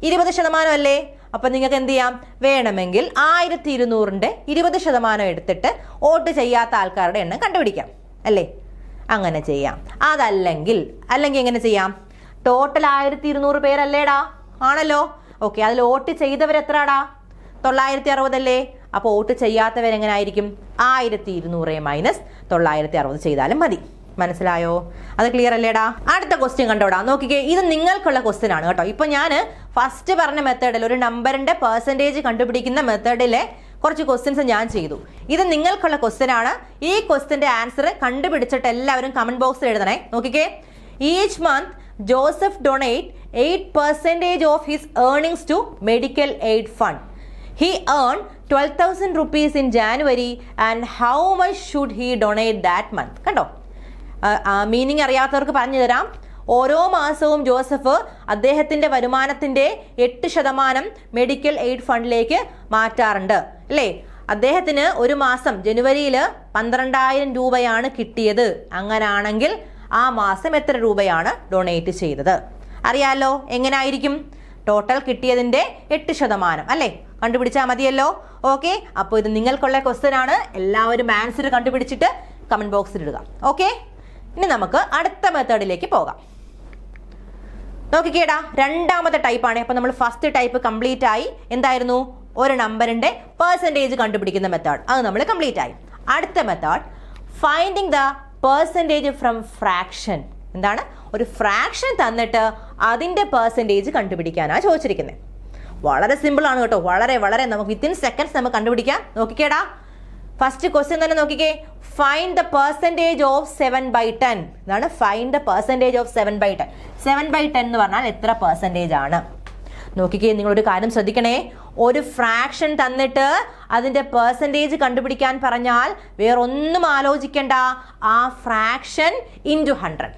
20% അല്ലേ? അപ്പം നിങ്ങൾക്ക് എന്ത് ചെയ്യാം? വേണമെങ്കിൽ 1200ന്റെ 20% എടുത്തിട്ട് വോട്ട് ചെയ്യാത്ത ആൾക്കാരുടെ എണ്ണം കണ്ടുപിടിക്കാം അല്ലേ? അങ്ങനെ ചെയ്യാം. അല്ലെങ്കിൽ എങ്ങനെ ചെയ്യാം? ടോട്ടൽ 1200 പേരല്ലേടാ? ആണല്ലോ. ഓക്കെ, അതിൽ വോട്ട് ചെയ്തവരെത്രാടാ? 960 അല്ലേ? അപ്പോൾ വോട്ട് ചെയ്യാത്തവരെങ്ങനെ ആയിരിക്കും? 1200 - 960 ചെയ്താലും മതി. മനസ്സിലായോ? അത് ക്ലിയർ അല്ലേടാ? അടുത്ത ക്വസ്റ്റ്യൻ കണ്ടോടാ, നോക്കിക്കേ. ഇത് നിങ്ങൾക്കുള്ള ക്വസ്റ്റ്യൻ ആണ് കേട്ടോ. ഇപ്പൊ ഞാൻ ഫസ്റ്റ് പറഞ്ഞ മെത്തേഡിൽ ഒരു നമ്പറിന്റെ പെർസെൻറ്റേജ് കണ്ടുപിടിക്കുന്ന മെത്തേഡിലെ കുറച്ച് ക്വസ്റ്റ്യൻസ് ഞാൻ ചെയ്തു. ഇത് നിങ്ങൾക്കുള്ള ക്വസ്റ്റ്യൻ ആണ്. ഈ ക്വസ്റ്റ്യന്റെ ആൻസർ കണ്ടുപിടിച്ചിട്ട് എല്ലാവരും കമന്റ് ബോക്സിൽ എഴുതണേ. നോക്കിക്കേ. Each month Joseph donate 8% of his earnings to medical aid fund. He earned 12,000 rupees in January and how much should he donate that month? കണ്ടോ? മീനിങ് അറിയാത്തവർക്ക് പറഞ്ഞു തരാം. ഓരോ മാസവും ജോസഫ് അദ്ദേഹത്തിന്റെ വരുമാനത്തിന്റെ 8% മെഡിക്കൽ എയ്ഡ് ഫണ്ടിലേക്ക് മാറ്റാറുണ്ട് അല്ലേ? അദ്ദേഹത്തിന് ഒരു മാസം ജനുവരിയിൽ 12,000 രൂപയാണ് കിട്ടിയത്. അങ്ങനാണെങ്കിൽ ആ മാസം എത്ര രൂപയാണ് ഡൊണേറ്റ് ചെയ്തത്? അറിയാലോ എങ്ങനായിരിക്കും? ടോട്ടൽ കിട്ടിയതിന്റെ 8% അല്ലേ? കണ്ടുപിടിച്ചാൽ മതിയല്ലോ. ഓക്കെ, അപ്പോൾ ഇത് നിങ്ങൾക്കുള്ള ക്വസ്റ്റ്യൻ ആണ്. എല്ലാവരും ആൻസർ കണ്ടുപിടിച്ചിട്ട് കമന്റ് ബോക്സിൽ ഇടുക. ഓക്കെ, ഇനി നമുക്ക് അടുത്ത മെത്തേഡിലേക്ക് പോകാം. നോക്കിക്കേടാ, രണ്ടാമത്തെ ടൈപ്പാണ്. അപ്പൊ നമ്മൾ ഫസ്റ്റ് ടൈപ്പ് കംപ്ലീറ്റ് ആയി. എന്തായിരുന്നു? ഒരു നമ്പറിന്റെ പെർസെൻറ്റേജ് കണ്ടുപിടിക്കുന്ന മെത്തേഡ്, അത് നമ്മൾ കംപ്ലീറ്റ് ആയി. അടുത്ത method finding the percentage from fraction. എന്താണ്? ഒരു ഫ്രാക്ഷൻ തന്നിട്ട് അതിന്റെ പെർസെൻറ്റേജ് കണ്ടുപിടിക്കാനാണ് ചോദിച്ചിരിക്കുന്നത്. വളരെ സിമ്പിൾ ആണ് കേട്ടോ. വളരെ നമുക്ക് വിത്തിൻ സെക്കൻഡ്സ് നമുക്ക് കണ്ടുപിടിക്കാം. നോക്കിക്കേടാ, ഫസ്റ്റ് ക്വസ്റ്റ്യൻ തന്നെ നോക്കിക്കേ. Find the percentage of 7/10. ഇതാണ് ഫൈൻഡ് ദ പെർസെൻറ്റേജ് ഓഫ് 7/10. 7/10 എന്ന് പറഞ്ഞാൽ എത്ര പെർസെൻറ്റേജ് ആണ്? നോക്കിക്കേ, നിങ്ങളൊരു കാര്യം ശ്രദ്ധിക്കണേ. ഒരു ഫ്രാക്ഷൻ തന്നിട്ട് അതിന്റെ പെർസെൻറ്റേജ് കണ്ടുപിടിക്കാൻ പറഞ്ഞാൽ വേറൊന്നും ആലോചിക്കണ്ട. ആ ഫ്രാക്ഷൻ ഇൻറ്റു 100,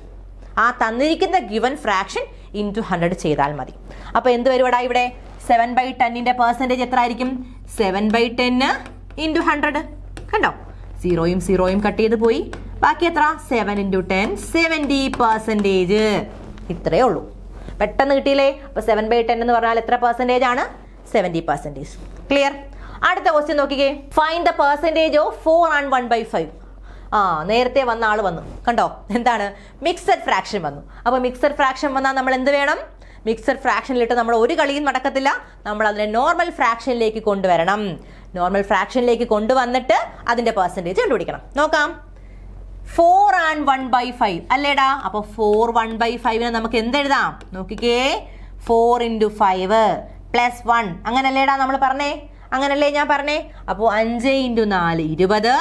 ആ തന്നിരിക്കുന്ന ഗിവൻ ഫ്രാക്ഷൻ ഇൻറ്റു 100 ചെയ്താൽ മതി. അപ്പൊ എന്ത് വരുവാടാ ഇവിടെ? 7/10ന്റെ പെർസെൻറ്റേജ് എത്ര ആയിരിക്കും? 7/10 ഇൻറ്റു 100. കണ്ടോ? 0 കട്ട് ചെയ്ത് പോയി. ബാക്കി എത്ര? 7 × 10 70%. ഇത്രയേ ഉള്ളൂ. പെട്ടെന്ന് കിട്ടിയില്ലേ? അപ്പൊ 7/10 എന്ന് പറഞ്ഞാൽ എത്ര പെർസെൻറ്റേജ് ആണ്? 70%. ക്ലിയർ? അടുത്ത ക്വസ്റ്റ്യൻ നോക്കിക്കേ. Find the percentage of 4 and 1/5. നേരത്തെ വന്ന ആള് വന്നു. കണ്ടോ? എന്താണ്? മിക്സഡ് ഫ്രാക്ഷൻ വന്നു. അപ്പൊ മിക്സഡ് ഫ്രാക്ഷൻ വന്നാൽ നമ്മൾ എന്ത് വേണം? മിക്സഡ് ഫ്രാക്ഷനിലിട്ട് നമ്മൾ ഒരു കളിയും നടക്കത്തില്ല. നമ്മൾ അതിനെ നോർമൽ ഫ്രാക്ഷനിലേക്ക് കൊണ്ടുവരണം. നോർമൽ ഫ്രാക്ഷനിലേക്ക് കൊണ്ടുവന്നിട്ട് അതിന്റെ പെർസെൻറ്റേജ് കണ്ടുപിടിക്കണം. നോക്കാം. 4 and 1/5 അല്ലേടാ? അപ്പൊ 4 1/5 നമുക്ക് എന്തെഴുതാം? നോക്കിക്കേ. 4 × 5 + 1. അങ്ങനല്ലേടാ നമ്മൾ പറഞ്ഞേ? അങ്ങനല്ലേ ഞാൻ പറഞ്ഞേ? അപ്പോൾ 5 × 4 20.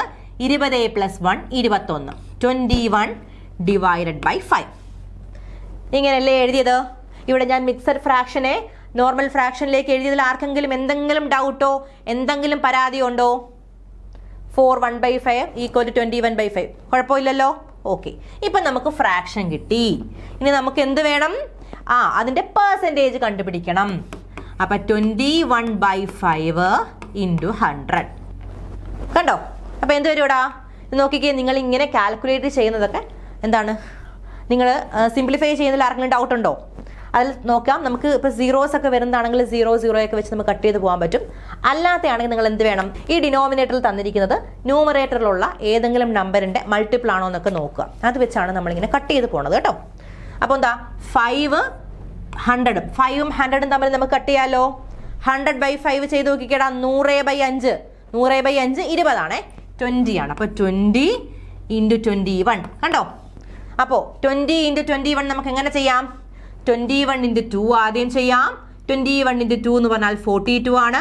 20 + 1 21. 21 / 5. ഇങ്ങനല്ലേ എഴുതിയത്? ഇവിടെ ഞാൻ മിക്സഡ് ഫ്രാക്ഷനെ നോർമൽ ഫ്രാക്ഷനിലേക്ക് എഴുതിയതിൽ ആർക്കെങ്കിലും എന്തെങ്കിലും ഡൗട്ടോ എന്തെങ്കിലും പരാതി ഉണ്ടോ? 4 1/5 = 21/5. കുഴപ്പമില്ലല്ലോ. ഓക്കെ, ഇപ്പൊ നമുക്ക് ഫ്രാക്ഷൻ കിട്ടി. ഇനി നമുക്ക് എന്ത് വേണം? അതിന്റെ പെർസെൻറ്റേജ് കണ്ടുപിടിക്കണം. അപ്പൊ 21/5 × 100. കണ്ടോ? അപ്പൊ എന്ത് വരുവാടാ? നോക്കിക്കേ, നിങ്ങൾ ഇങ്ങനെ കാൽക്കുലേറ്റ് ചെയ്യുന്നതൊക്കെ എന്താണ്? നിങ്ങൾ സിംപ്ലിഫൈ ചെയ്യുന്നതിൽ ആർക്കെങ്കിലും ഡൗട്ട് ഉണ്ടോ? അതിൽ നോക്കാം. നമുക്ക് ഇപ്പോൾ സീറോസ് ഒക്കെ വരുന്നതാണെങ്കിൽ 0 0 ഒക്കെ വെച്ച് നമുക്ക് കട്ട് ചെയ്ത് പോകാൻ പറ്റും. അല്ലാത്തയാണെങ്കിൽ നിങ്ങൾ എന്ത് വേണം? ഈ ഡിനോമിനേറ്ററിൽ തന്നിരിക്കുന്നത് ന്യൂമറേറ്ററിലുള്ള ഏതെങ്കിലും നമ്പറിന്റെ മൾട്ടിപ്പിൾ ആണോ എന്നൊക്കെ നോക്കുക. അത് വെച്ചാണ് നമ്മളിങ്ങനെ കട്ട് ചെയ്ത് പോണത് കേട്ടോ. അപ്പോൾ എന്താ? 5 100. 5ഉം 100ഉം തമ്മിൽ നമുക്ക് കട്ട് ചെയ്യാമല്ലോ. 100/5 ചെയ്ത് നോക്കിക്കേടാ. 100/5. 100/5 20 ആണേ. 20 ആണ്. അപ്പോൾ 20 × 21. കണ്ടോ? അപ്പോൾ 20 × 21 നമുക്ക് എങ്ങനെ ചെയ്യാം? 21 × 2 ആദ്യം ചെയ്യാം. 21 × 2 എന്ന് പറഞ്ഞാൽ 42 ആണ്.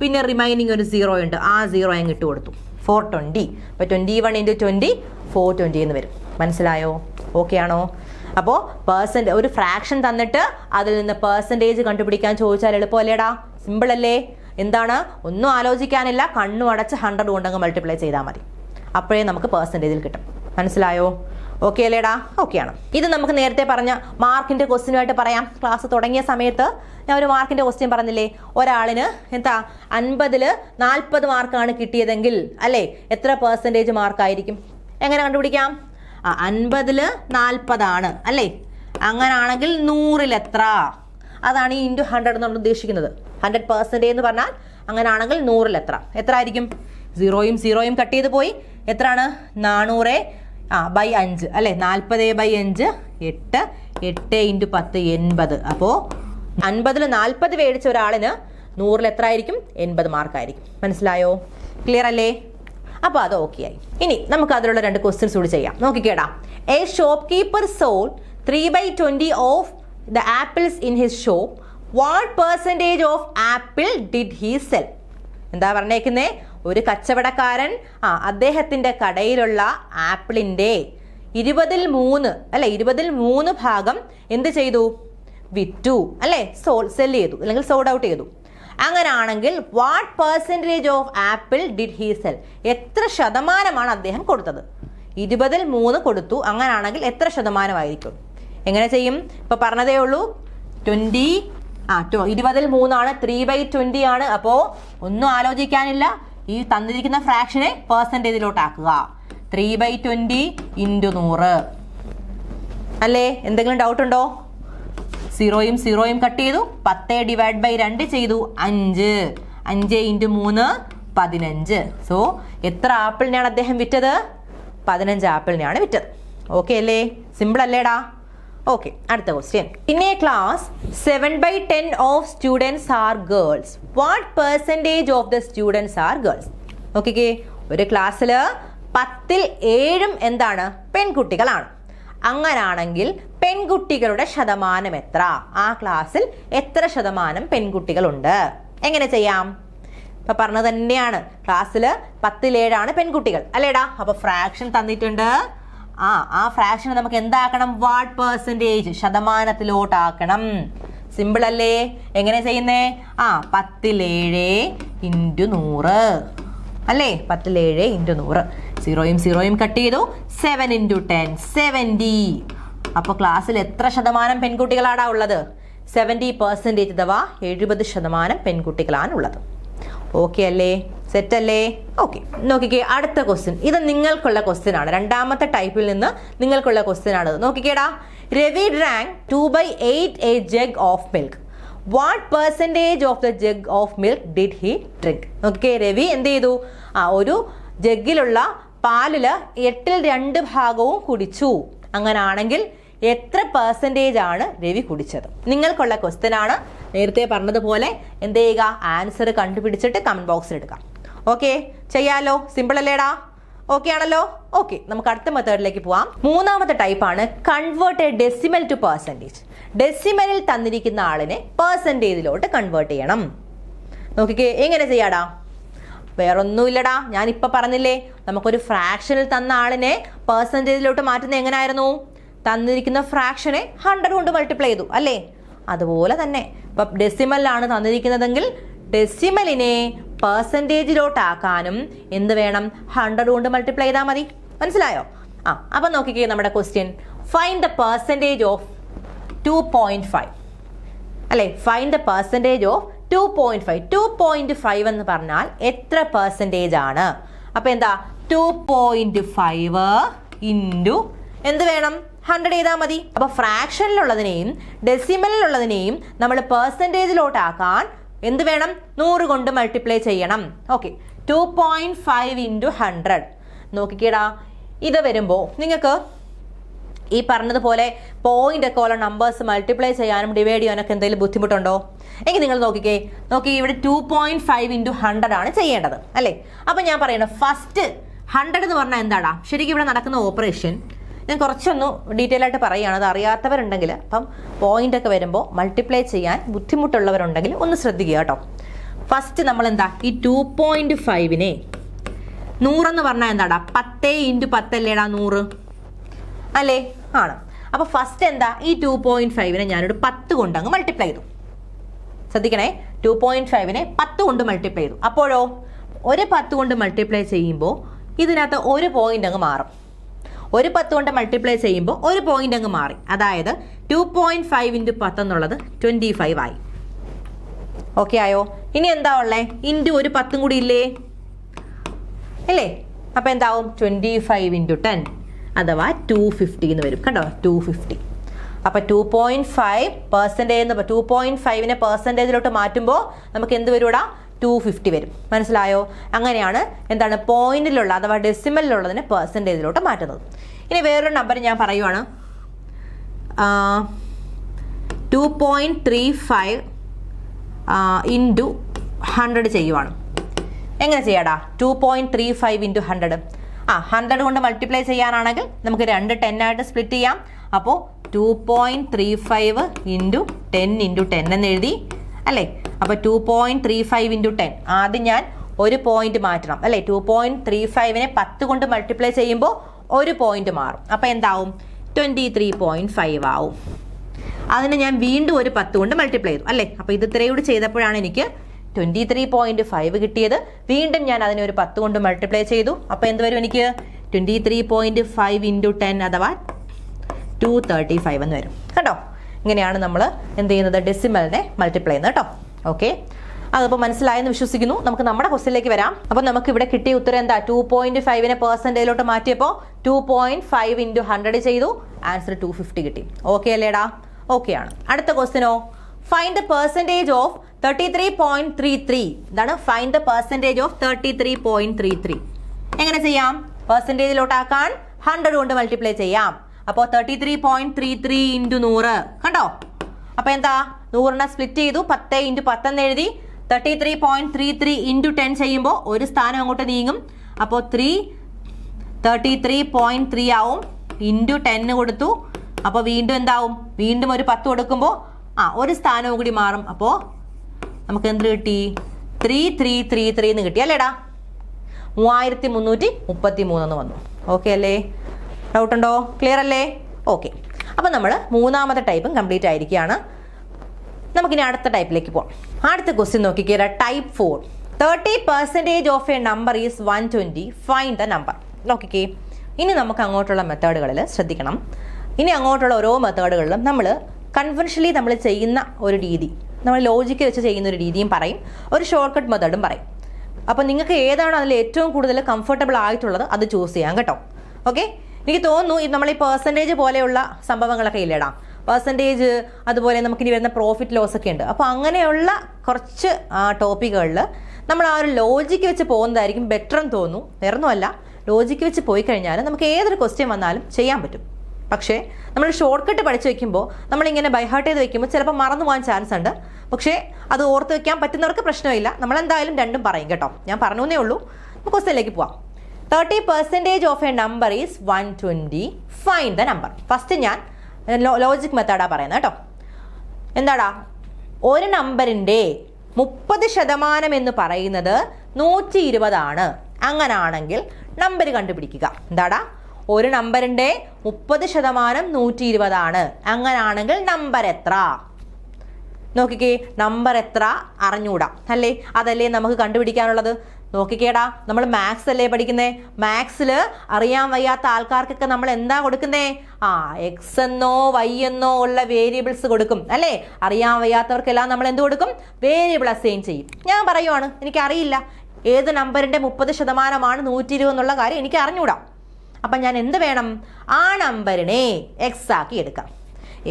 പിന്നെ റിമൈനിങ് ഒരു 0 ഉണ്ട്. ആ 0 അങ്ങ് ഇട്ട് കൊടുത്തു. 420. അപ്പോൾ 21 × 20 420 എന്ന് വരും. മനസ്സിലായോ? ഓക്കെ ആണോ? അപ്പോൾ ഒരു ഫ്രാക്ഷൻ തന്നിട്ട് അതിൽ നിന്ന് പെർസെൻറ്റേജ് കണ്ടുപിടിക്കാൻ ചോദിച്ചാൽ എളുപ്പമല്ലേടാ? സിമ്പിൾ അല്ലേ? എന്താണ്? ഒന്നും ആലോചിക്കാനില്ല. കണ്ണു അടച്ച് 100 കൊണ്ടങ്ങ് മൾട്ടിപ്ലൈ ചെയ്താൽ മതി. അപ്പോഴേ നമുക്ക് പെർസെൻറ്റേജിൽ കിട്ടും. മനസ്സിലായോ? ഓക്കെ അല്ലേടാ? ഓക്കെയാണ്. ഇത് നമുക്ക് നേരത്തെ പറഞ്ഞ മാർക്കിന്റെ ക്വസ്റ്റ്യനുമായിട്ട് പറയാം. ക്ലാസ് തുടങ്ങിയ സമയത്ത് ഞാൻ ഒരു മാർക്കിന്റെ ക്വസ്റ്റ്യൻ പറഞ്ഞില്ലേ, ഒരാളിന് എന്താ 50-ൽ 40 മാർക്കാണ് കിട്ടിയതെങ്കിൽ അല്ലേ എത്ര പെർസെൻറ്റേജ് മാർക്കായിരിക്കും? എങ്ങനെ കണ്ടുപിടിക്കാം? 50-ൽ 40 ആണ് അല്ലേ, അങ്ങനാണെങ്കിൽ 100-ൽ എത്ര? അതാണ് ഈ ഇൻറ്റു 100 നമ്മൾ ഉദ്ദേശിക്കുന്നത്. 100% എന്ന് പറഞ്ഞാൽ അങ്ങനാണെങ്കിൽ 100-ൽ എത്ര ആയിരിക്കും? 0 കട്ട് ചെയ്ത് പോയി. എത്രയാണ്? 400/5 അല്ലേ, 40/5 8 8 × 10 80. അപ്പോൾ 50-ൽ 40 മേടിച്ച ഒരാളിന് 100-ൽ എത്ര ആയിരിക്കും? 80 മാർക്കായിരിക്കും. മനസ്സിലായോ? ക്ലിയർ അല്ലേ? അപ്പോൾ അത് ഓക്കെ ആയി. ഇനി നമുക്ക് അതിലുള്ള 2 ക്വസ്റ്റ്യൻസ് കൂടി ചെയ്യാം. നോക്കിക്കേടാ. A shopkeeper sold 3/20 of the apples in his shop. What percentage of apple did he sell? എന്താ പറഞ്ഞേക്കുന്നേ? ഒരു കച്ചവടക്കാരൻ അദ്ദേഹത്തിന്റെ കടയിലുള്ള ആപ്പിളിന്റെ 20-ൽ 3 അല്ലെ 20-ൽ 3 ഭാഗം എന്ത് ചെയ്തു? വിറ്റു അല്ലെ, സെൽ ചെയ്തു അല്ലെങ്കിൽ സോൾഡ് ഔട്ട് ചെയ്തു. അങ്ങനാണെങ്കിൽ what percentage of apple did he sell? എത്ര ശതമാനമാണ് അദ്ദേഹം കൊടുത്തത്? 20-ൽ 3 കൊടുത്തു, അങ്ങനാണെങ്കിൽ എത്ര ശതമാനമായിരിക്കും? എങ്ങനെ ചെയ്യും? ഇപ്പൊ പറഞ്ഞതേ ഉള്ളൂ. 20-ൽ 3 ആണ്, 3/20 ആണ്. അപ്പോ ഒന്നും ആലോചിക്കാനില്ല, ഈ തന്നിരിക്കുന്ന ഫ്രാക്ഷനെ പെർസെൻറ്റേജിലോട്ടാക്കുക. 3/20 × 100 അല്ലേ? എന്തെങ്കിലും ഡൗട്ട് ഉണ്ടോ? 0 കട്ട് ചെയ്തു, 10/2 ചെയ്തു, 5 5 × 3 15. സോ എത്ര ആപ്പിളിനെയാണ് അദ്ദേഹം വിറ്റത്? 15 ആപ്പിളിനെയാണ് വിറ്റത്. ഓക്കെ അല്ലേ? സിമ്പിൾ അല്ലേടാ? ഓക്കെ. അടുത്ത question. In A class 7/10 of students are girls. What percentage of the students are girls? Okay, ഒരു ക്ലാസ്സിൽ 10-ൽ 7 എന്താണ്? പെൺകുട്ടികളാണ്. അങ്ങനാണെങ്കിൽ പെൺകുട്ടികളുടെ ശതമാനം എത്ര? ആ ക്ലാസ്സിൽ എത്ര ശതമാനം പെൺകുട്ടികളുണ്ട്? എങ്ങനെ ചെയ്യാം? ഇപ്പൊ പറഞ്ഞത് തന്നെയാണ്, ക്ലാസ്സിൽ 10-ൽ 7 പെൺകുട്ടികൾ അല്ലേടാ? അപ്പൊ ഫ്രാക്ഷൻ തന്നിട്ടുണ്ട്. ആ ഫ്രാക്ഷൻ നമുക്ക് എന്താക്കണം? വാട്ട് പെർസെൻറ്റേജ്, ശതമാനത്തിലോട്ടാക്കണം. സിമ്പിൾ അല്ലേ? എങ്ങനെ ചെയ്യുന്നേ? 10-ൽ 7 × 100 അല്ലേ? 10-ൽ 7 × 100. 0 കട്ട് ചെയ്തു, 7 × 10 70. അപ്പൊ ക്ലാസ്സിൽ എത്ര ശതമാനം പെൺകുട്ടികളാണ് ഉള്ളത്? 70% അഥവാ 70% പെൺകുട്ടികളാണ് ഉള്ളത്. ഓക്കെ അല്ലേ? സെറ്റ് അല്ലേ? ഓക്കെ. നോക്കിക്കേ, അടുത്ത ക്വസ്റ്റ്യൻ. ഇത് നിങ്ങൾക്കുള്ള ക്വസ്റ്റ്യൻ ആണ്. 2ാമത്തെ ടൈപ്പിൽ നിന്ന് നിങ്ങൾക്കുള്ള ക്വസ്റ്റ്യൻ ആണ്. നോക്കിക്കേടാ. Ravi drank 2/8 a jug of milk. What percentage of the jug of milk did he drink? നോക്കിക്കേ, രവി എന്ത് ചെയ്തു? ഒരു ജഗ്ഗിലുള്ള പാലില് 8-ൽ 2 ഭാഗവും കുടിച്ചു. അങ്ങനാണെങ്കിൽ എത്ര പെർസെൻറ്റേജ് ആണ് രവി കുടിച്ചത്? നിങ്ങൾക്കുള്ള ക്വസ്റ്റ്യൻ ആണ്. നേരത്തെ പറഞ്ഞതുപോലെ എന്ത് ചെയ്യുക? ആൻസർ കണ്ടുപിടിച്ചിട്ട് കമന്റ് ബോക്സിൽ എടുക്കാം. ഓക്കെ, ചെയ്യാലോ? സിമ്പിൾ അല്ലേടാ? ഓക്കെ ആണല്ലോ? ഓക്കെ, നമുക്ക് അടുത്ത മെത്തേഡിലേക്ക് പോവാം. 3ാമത്തെ ടൈപ്പാണ് convert a decimal to percentage. ഡെസിമലിൽ തന്നിരിക്കുന്ന ആളിനെ പെർസെൻറ്റേജിലോട്ട് കൺവേർട്ട് ചെയ്യണം. നോക്കിക്കേ, എങ്ങനെ ചെയ്യാടാ? വേറൊന്നുമില്ലടാ, ഞാനിപ്പോൾ പറഞ്ഞില്ലേ, നമുക്കൊരു ഫ്രാക്ഷനിൽ തന്ന ആളിനെ പെർസെൻറ്റേജിലോട്ട് മാറ്റുന്നത് എങ്ങനെയായിരുന്നു? തന്നിരിക്കുന്ന ഫ്രാക്ഷനെ 100 കൊണ്ട് മൾട്ടിപ്ലൈ ചെയ്തു അല്ലേ? അതുപോലെ തന്നെ ഇപ്പം ഡെസിമലിലാണ് തന്നിരിക്കുന്നതെങ്കിൽ ഡെസിമലിനെ പെർസെൻറ്റേജിലോട്ടാക്കാനും എന്ത് വേണം? 100 കൊണ്ട് മൾട്ടിപ്ലൈ ചെയ്താൽ മതി. മനസ്സിലായോ? അപ്പം നോക്കിക്കേ, നമ്മുടെ question find the percentage of 2.5 അല്ലേ? Find the percentage of 2.5. 2.5 എന്ന് പറഞ്ഞാൽ എത്ര പെർസെൻറ്റേജ് ആണ്? അപ്പം എന്താ? 2.5 ഇൻറ്റു എന്ത് വേണം? 100 ചെയ്താൽ മതി. അപ്പോൾ ഫ്രാക്ഷനിലുള്ളതിനെയും ഡെസിമലിലുള്ളതിനെയും നമ്മൾ പെർസെൻറ്റേജിലോട്ടാക്കാൻ എന്ത് വേണം? 100 കൊണ്ട് മൾട്ടിപ്ലൈ ചെയ്യണം. ഓക്കെ, 2.5 × 100. നോക്കിക്കേടാ, ഇത് വരുമ്പോൾ നിങ്ങൾക്ക് ഈ പറഞ്ഞതുപോലെ പോയിന്റ് ഒക്കെ ഉള്ള നമ്പേഴ്സ് മൾട്ടിപ്ലൈ ചെയ്യാനും ഡിവൈഡ് ചെയ്യാനൊക്കെ എന്തെങ്കിലും ബുദ്ധിമുട്ടുണ്ടോ? എങ്കിൽ നിങ്ങൾ നോക്കി ഇവിടെ 2.5 × 100 ആണ് ചെയ്യേണ്ടത് അല്ലേ? അപ്പം ഞാൻ പറയണത് ഫസ്റ്റ് 100 എന്ന് പറഞ്ഞാൽ എന്താടാ? ശരിക്കും ഇവിടെ നടക്കുന്ന ഓപ്പറേഷൻ ഞാൻ കുറച്ചൊന്ന് ഡീറ്റെയിൽ ആയിട്ട് പറയുകയാണ്. അത് അറിയാത്തവരുണ്ടെങ്കിൽ അപ്പം പോയിന്റ് ഒക്കെ വരുമ്പോൾ മൾട്ടിപ്ലൈ ചെയ്യാൻ ബുദ്ധിമുട്ടുള്ളവരുണ്ടെങ്കിൽ ഒന്ന് ശ്രദ്ധിക്കുക കേട്ടോ. ഫസ്റ്റ് നമ്മൾ എന്താ, ഈ 2.5നെ 100 എന്ന് പറഞ്ഞാൽ എന്താടാ? 10 × 10 അല്ലേടാ 100 അല്ലേ? ആണ്. അപ്പോൾ ഫസ്റ്റ് എന്താ, ഈ 2.5നെ ഞാനൊരു 10 കൊണ്ട് അങ്ങ് മൾട്ടിപ്ലൈ ചെയ്തു. ശ്രദ്ധിക്കണേ, 2.5നെ 10 കൊണ്ട് മൾട്ടിപ്ലൈ ചെയ്തു. അപ്പോഴോ ഒരു 10 കൊണ്ട് മൾട്ടിപ്ലൈ ചെയ്യുമ്പോൾ ഇതിനകത്ത് ഒരു പോയിന്റ് അങ്ങ് മാറും. ഒരു 10 കൊണ്ട് മൾട്ടിപ്ലൈ ചെയ്യുമ്പോൾ ഒരു പോയിന്റ് അങ്ങ് മാറി. അതായത് 2.5 ഇൻറ്റു 10 എന്നുള്ളത് 25 ആയി. ഓക്കെ ആയോ? ഇനി എന്താ ഉള്ളേ? ഇൻറ്റു ഒരു 10 കൂടി ഇല്ലേ? ഇല്ലേ? അപ്പം എന്താവും? 25 ഇൻറ്റു 10 അഥവാ 250 എന്ന് വരും. കണ്ടോ? 250. അപ്പം 2.5% 2.5നെ പെർസെൻറ്റേജിലോട്ട് മാറ്റുമ്പോൾ നമുക്ക് എന്ത് വരൂടാ? 250 വരും. മനസ്സിലായോ? അങ്ങനെയാണ് എന്താണ് പോയിന്റിലുള്ള അഥവാ ഡെസിമലിലുള്ളതിനെ പെർസെൻറ്റേജിലോട്ട് മാറ്റുന്നത്. ഇനി വേറൊരു നമ്പർ ഞാൻ പറയുവാണ്. 2.35 ഇൻറ്റു 100 ചെയ്യുവാണ്. എങ്ങനെ ചെയ്യാടാ? 2.35 ഇൻറ്റു 100. 100 കൊണ്ട് മൾട്ടിപ്ലൈ ചെയ്യാനാണെങ്കിൽ നമുക്ക് 2 10 ആയിട്ട് സ്പ്ലിറ്റ് ചെയ്യാം. അപ്പോൾ 2.35 ഇൻറ്റു 10 ഇൻറ്റു 10 എന്ന് എഴുതി അല്ലേ? അപ്പോൾ 2.35 ഇൻറ്റു 10 ആദ്യം ഞാൻ ഒരു പോയിന്റ് മാറ്റണം അല്ലേ? 2.35നെ 10 കൊണ്ട് മൾട്ടിപ്ലൈ ചെയ്യുമ്പോൾ ഒരു പോയിന്റ് മാറും. അപ്പോൾ എന്താവും? 23.5 ആവും. അതിന് ഞാൻ വീണ്ടും ഒരു 10 കൊണ്ട് മൾട്ടിപ്ലൈ ചെയ്തു അല്ലേ? അപ്പോൾ ഇത് ഇത്രയോട് ചെയ്തപ്പോഴാണ് എനിക്ക് 23.5 കിട്ടിയത്. വീണ്ടും ഞാൻ അതിനെ ഒരു 10 കൊണ്ട് മൾട്ടിപ്ലൈ ചെയ്തു. അപ്പോൾ എന്ത് വരും എനിക്ക്? 23.5 ഇൻറ്റു 10 അഥവാ 235 എന്ന് വരും. കേട്ടോ? ഇങ്ങനെയാണ് നമ്മൾ എന്ത് ചെയ്യുന്നത്? ഡെസിമലിനെ മൾട്ടിപ്ലൈ ചെയ്യുന്നത് കേട്ടോ. ഓക്കെ, അതിപ്പോൾ മനസ്സിലായെന്ന് വിശ്വസിക്കുന്നു. നമുക്ക് നമ്മുടെ ക്വസ്റ്റ്യനിലേക്ക് വരാം. അപ്പോൾ നമുക്ക് ഇവിടെ കിട്ടിയ ഉത്തരം എന്താ? 2.5നെ പെർസെൻറ്റേജിലോട്ട് മാറ്റിയപ്പോൾ 2.5 ഇൻറ്റു 100 ചെയ്തു. ആൻസർ 250 കിട്ടി. ഓക്കെ അല്ലേടാ? ഓക്കെ ആണ്. അടുത്ത ക്വസ്റ്റ്യനോ? Find the percentage of 33.33. എന്താണ്? Find the percentage of 33.33. എങ്ങനെ ചെയ്യാം? പെർസെൻറ്റേജിലോട്ടാക്കാൻ 100 കൊണ്ട് മൾട്ടിപ്ലൈ ചെയ്യാം. അപ്പോൾ 33.33 ഇൻറ്റു 100. കണ്ടോ? അപ്പോൾ എന്താ? 100നെ സ്പ്ലിറ്റ് ചെയ്തു. 10 ഇൻറ്റു 10 എന്ന് എഴുതി. 33.33 ഇൻറ്റു 10 ചെയ്യുമ്പോൾ ഒരു സ്ഥാനം അങ്ങോട്ട് നീങ്ങും. അപ്പോൾ 33.3 ആവും. ഇൻറ്റു 10 കൊടുത്തു. അപ്പോൾ വീണ്ടും എന്താവും? വീണ്ടും ഒരു 10 കൊടുക്കുമ്പോൾ ഒരു സ്ഥാനവും കൂടി മാറും. അപ്പോൾ നമുക്ക് എന്ത് കിട്ടി? 3333 എന്ന് കിട്ടി അല്ലേടാ? 3333 എന്ന് വന്നു. ഓക്കെ അല്ലേ? ഡൗട്ട് ഉണ്ടോ? ക്ലിയർ അല്ലേ? ഓക്കെ. അപ്പം നമ്മൾ മൂന്നാമത്തെ ടൈപ്പും കംപ്ലീറ്റ് ആയിരിക്കുകയാണ്. നമുക്കിനി അടുത്ത ടൈപ്പിലേക്ക് പോകാം. അടുത്ത ക്വസ്റ്റ്യൻ നോക്കിക്കേരാ. Type 4. 30% of a number is 120. Find the number. നോക്കിക്കേ. ഇനി നമുക്ക് അങ്ങോട്ടുള്ള മെത്തേഡുകളിൽ ശ്രദ്ധിക്കണം. ഇനി അങ്ങോട്ടുള്ള ഓരോ മെത്തേഡുകളിലും നമ്മൾ കൺവെൻഷനലി നമ്മൾ ചെയ്യുന്ന ഒരു രീതി, നമ്മൾ ലോജിക്ക് വെച്ച് ചെയ്യുന്ന ഒരു രീതിയും പറയും, ഒരു ഷോർട്ട് കട്ട് മെത്തേഡും പറയും. അപ്പോൾ നിങ്ങൾക്ക് ഏതാണ് അതിൽ ഏറ്റവും കൂടുതൽ കംഫർട്ടബിൾ ആയിട്ടുള്ളത് അത് ചൂസ് ചെയ്യാം കേട്ടോ. ഓക്കെ, എനിക്ക് തോന്നുന്നു നമ്മൾ ഈ പെർസെൻറ്റേജ് പോലെയുള്ള സംഭവങ്ങളൊക്കെ ഇല്ലേടാ, പെർസെൻറ്റേജ്, അതുപോലെ നമുക്കിനി വരുന്ന പ്രോഫിറ്റ് ലോസ് ഒക്കെ ഉണ്ട്. അപ്പോൾ അങ്ങനെയുള്ള കുറച്ച് ടോപ്പിക്കുകളിൽ നമ്മൾ ആ ഒരു ലോജിക്ക് വെച്ച് പോകുന്നതായിരിക്കും ബെറ്റർ എന്ന് തോന്നുന്നു. വേറൊന്നുമല്ല, ലോജിക്ക് വെച്ച് പോയി കഴിഞ്ഞാൽ നമുക്ക് ഏതൊരു ക്വസ്റ്റ്യൻ വന്നാലും ചെയ്യാൻ പറ്റും. പക്ഷേ നമ്മൾ ഷോർട്ട് കട്ട് പഠിച്ചു വെക്കുമ്പോൾ, നമ്മളിങ്ങനെ ബൈഹാർട്ട് ചെയ്ത് വെക്കുമ്പോൾ ചിലപ്പോൾ മറന്നു പോകാൻ ചാൻസ് ഉണ്ട്. പക്ഷേ അത് ഓർത്ത് വെക്കാൻ പറ്റുന്നവർക്ക് പ്രശ്നമില്ല. നമ്മളെന്തായാലും രണ്ടും പറയും കേട്ടോ. ഞാൻ പറഞ്ഞേ ഉള്ളൂ. നമുക്ക് ക്വസ്റ്റ്യനിലേക്ക് പോവാം. 30% of a number is 120. Find the number. First ഞാൻ ലോജിക് മെത്തേഡാ പറയുന്നത് കേട്ടോ. എന്താടാ? ഒരു നമ്പറിൻ്റെ 30% എന്ന് പറയുന്നത് 120 ആണ്. അങ്ങനാണെങ്കിൽ നമ്പർ കണ്ടുപിടിക്കുക. എന്താടാ? ഒരു നമ്പറിൻ്റെ 30% 120 ആണ്. അങ്ങനാണെങ്കിൽ നമ്പർ എത്ര? നോക്കിക്കേ, നമ്പർ എത്ര അറിഞ്ഞൂടാ അല്ലേ? അതല്ലേ നമുക്ക് കണ്ടുപിടിക്കാനുള്ളത്. നോക്കിക്കേടാ, നമ്മൾ മാത്സ് അല്ലേ പഠിക്കുന്നേ. മാത്സിൽ അറിയാൻ വയ്യാത്ത ആൾക്കാർക്കൊക്കെ നമ്മൾ എന്താ കൊടുക്കുന്നേ? എക്സ് എന്നോ വൈ എന്നോ ഉള്ള വേരിയബിൾസ് കൊടുക്കും അല്ലേ? അറിയാൻ വയ്യാത്തവർക്കെല്ലാം നമ്മൾ എന്ത് കൊടുക്കും? വേരിയബിൾ അസൈൻ ചെയ്യും. ഞാൻ പറയുവാണ്, എനിക്കറിയില്ല ഏത് നമ്പറിൻ്റെ 30% 120 എന്നുള്ള കാര്യം എനിക്ക് അറിഞ്ഞൂടാ. അപ്പം ഞാൻ എന്ത് വേണം? ആ നമ്പറിനെ എക്സ് ആക്കി എടുക്കാം.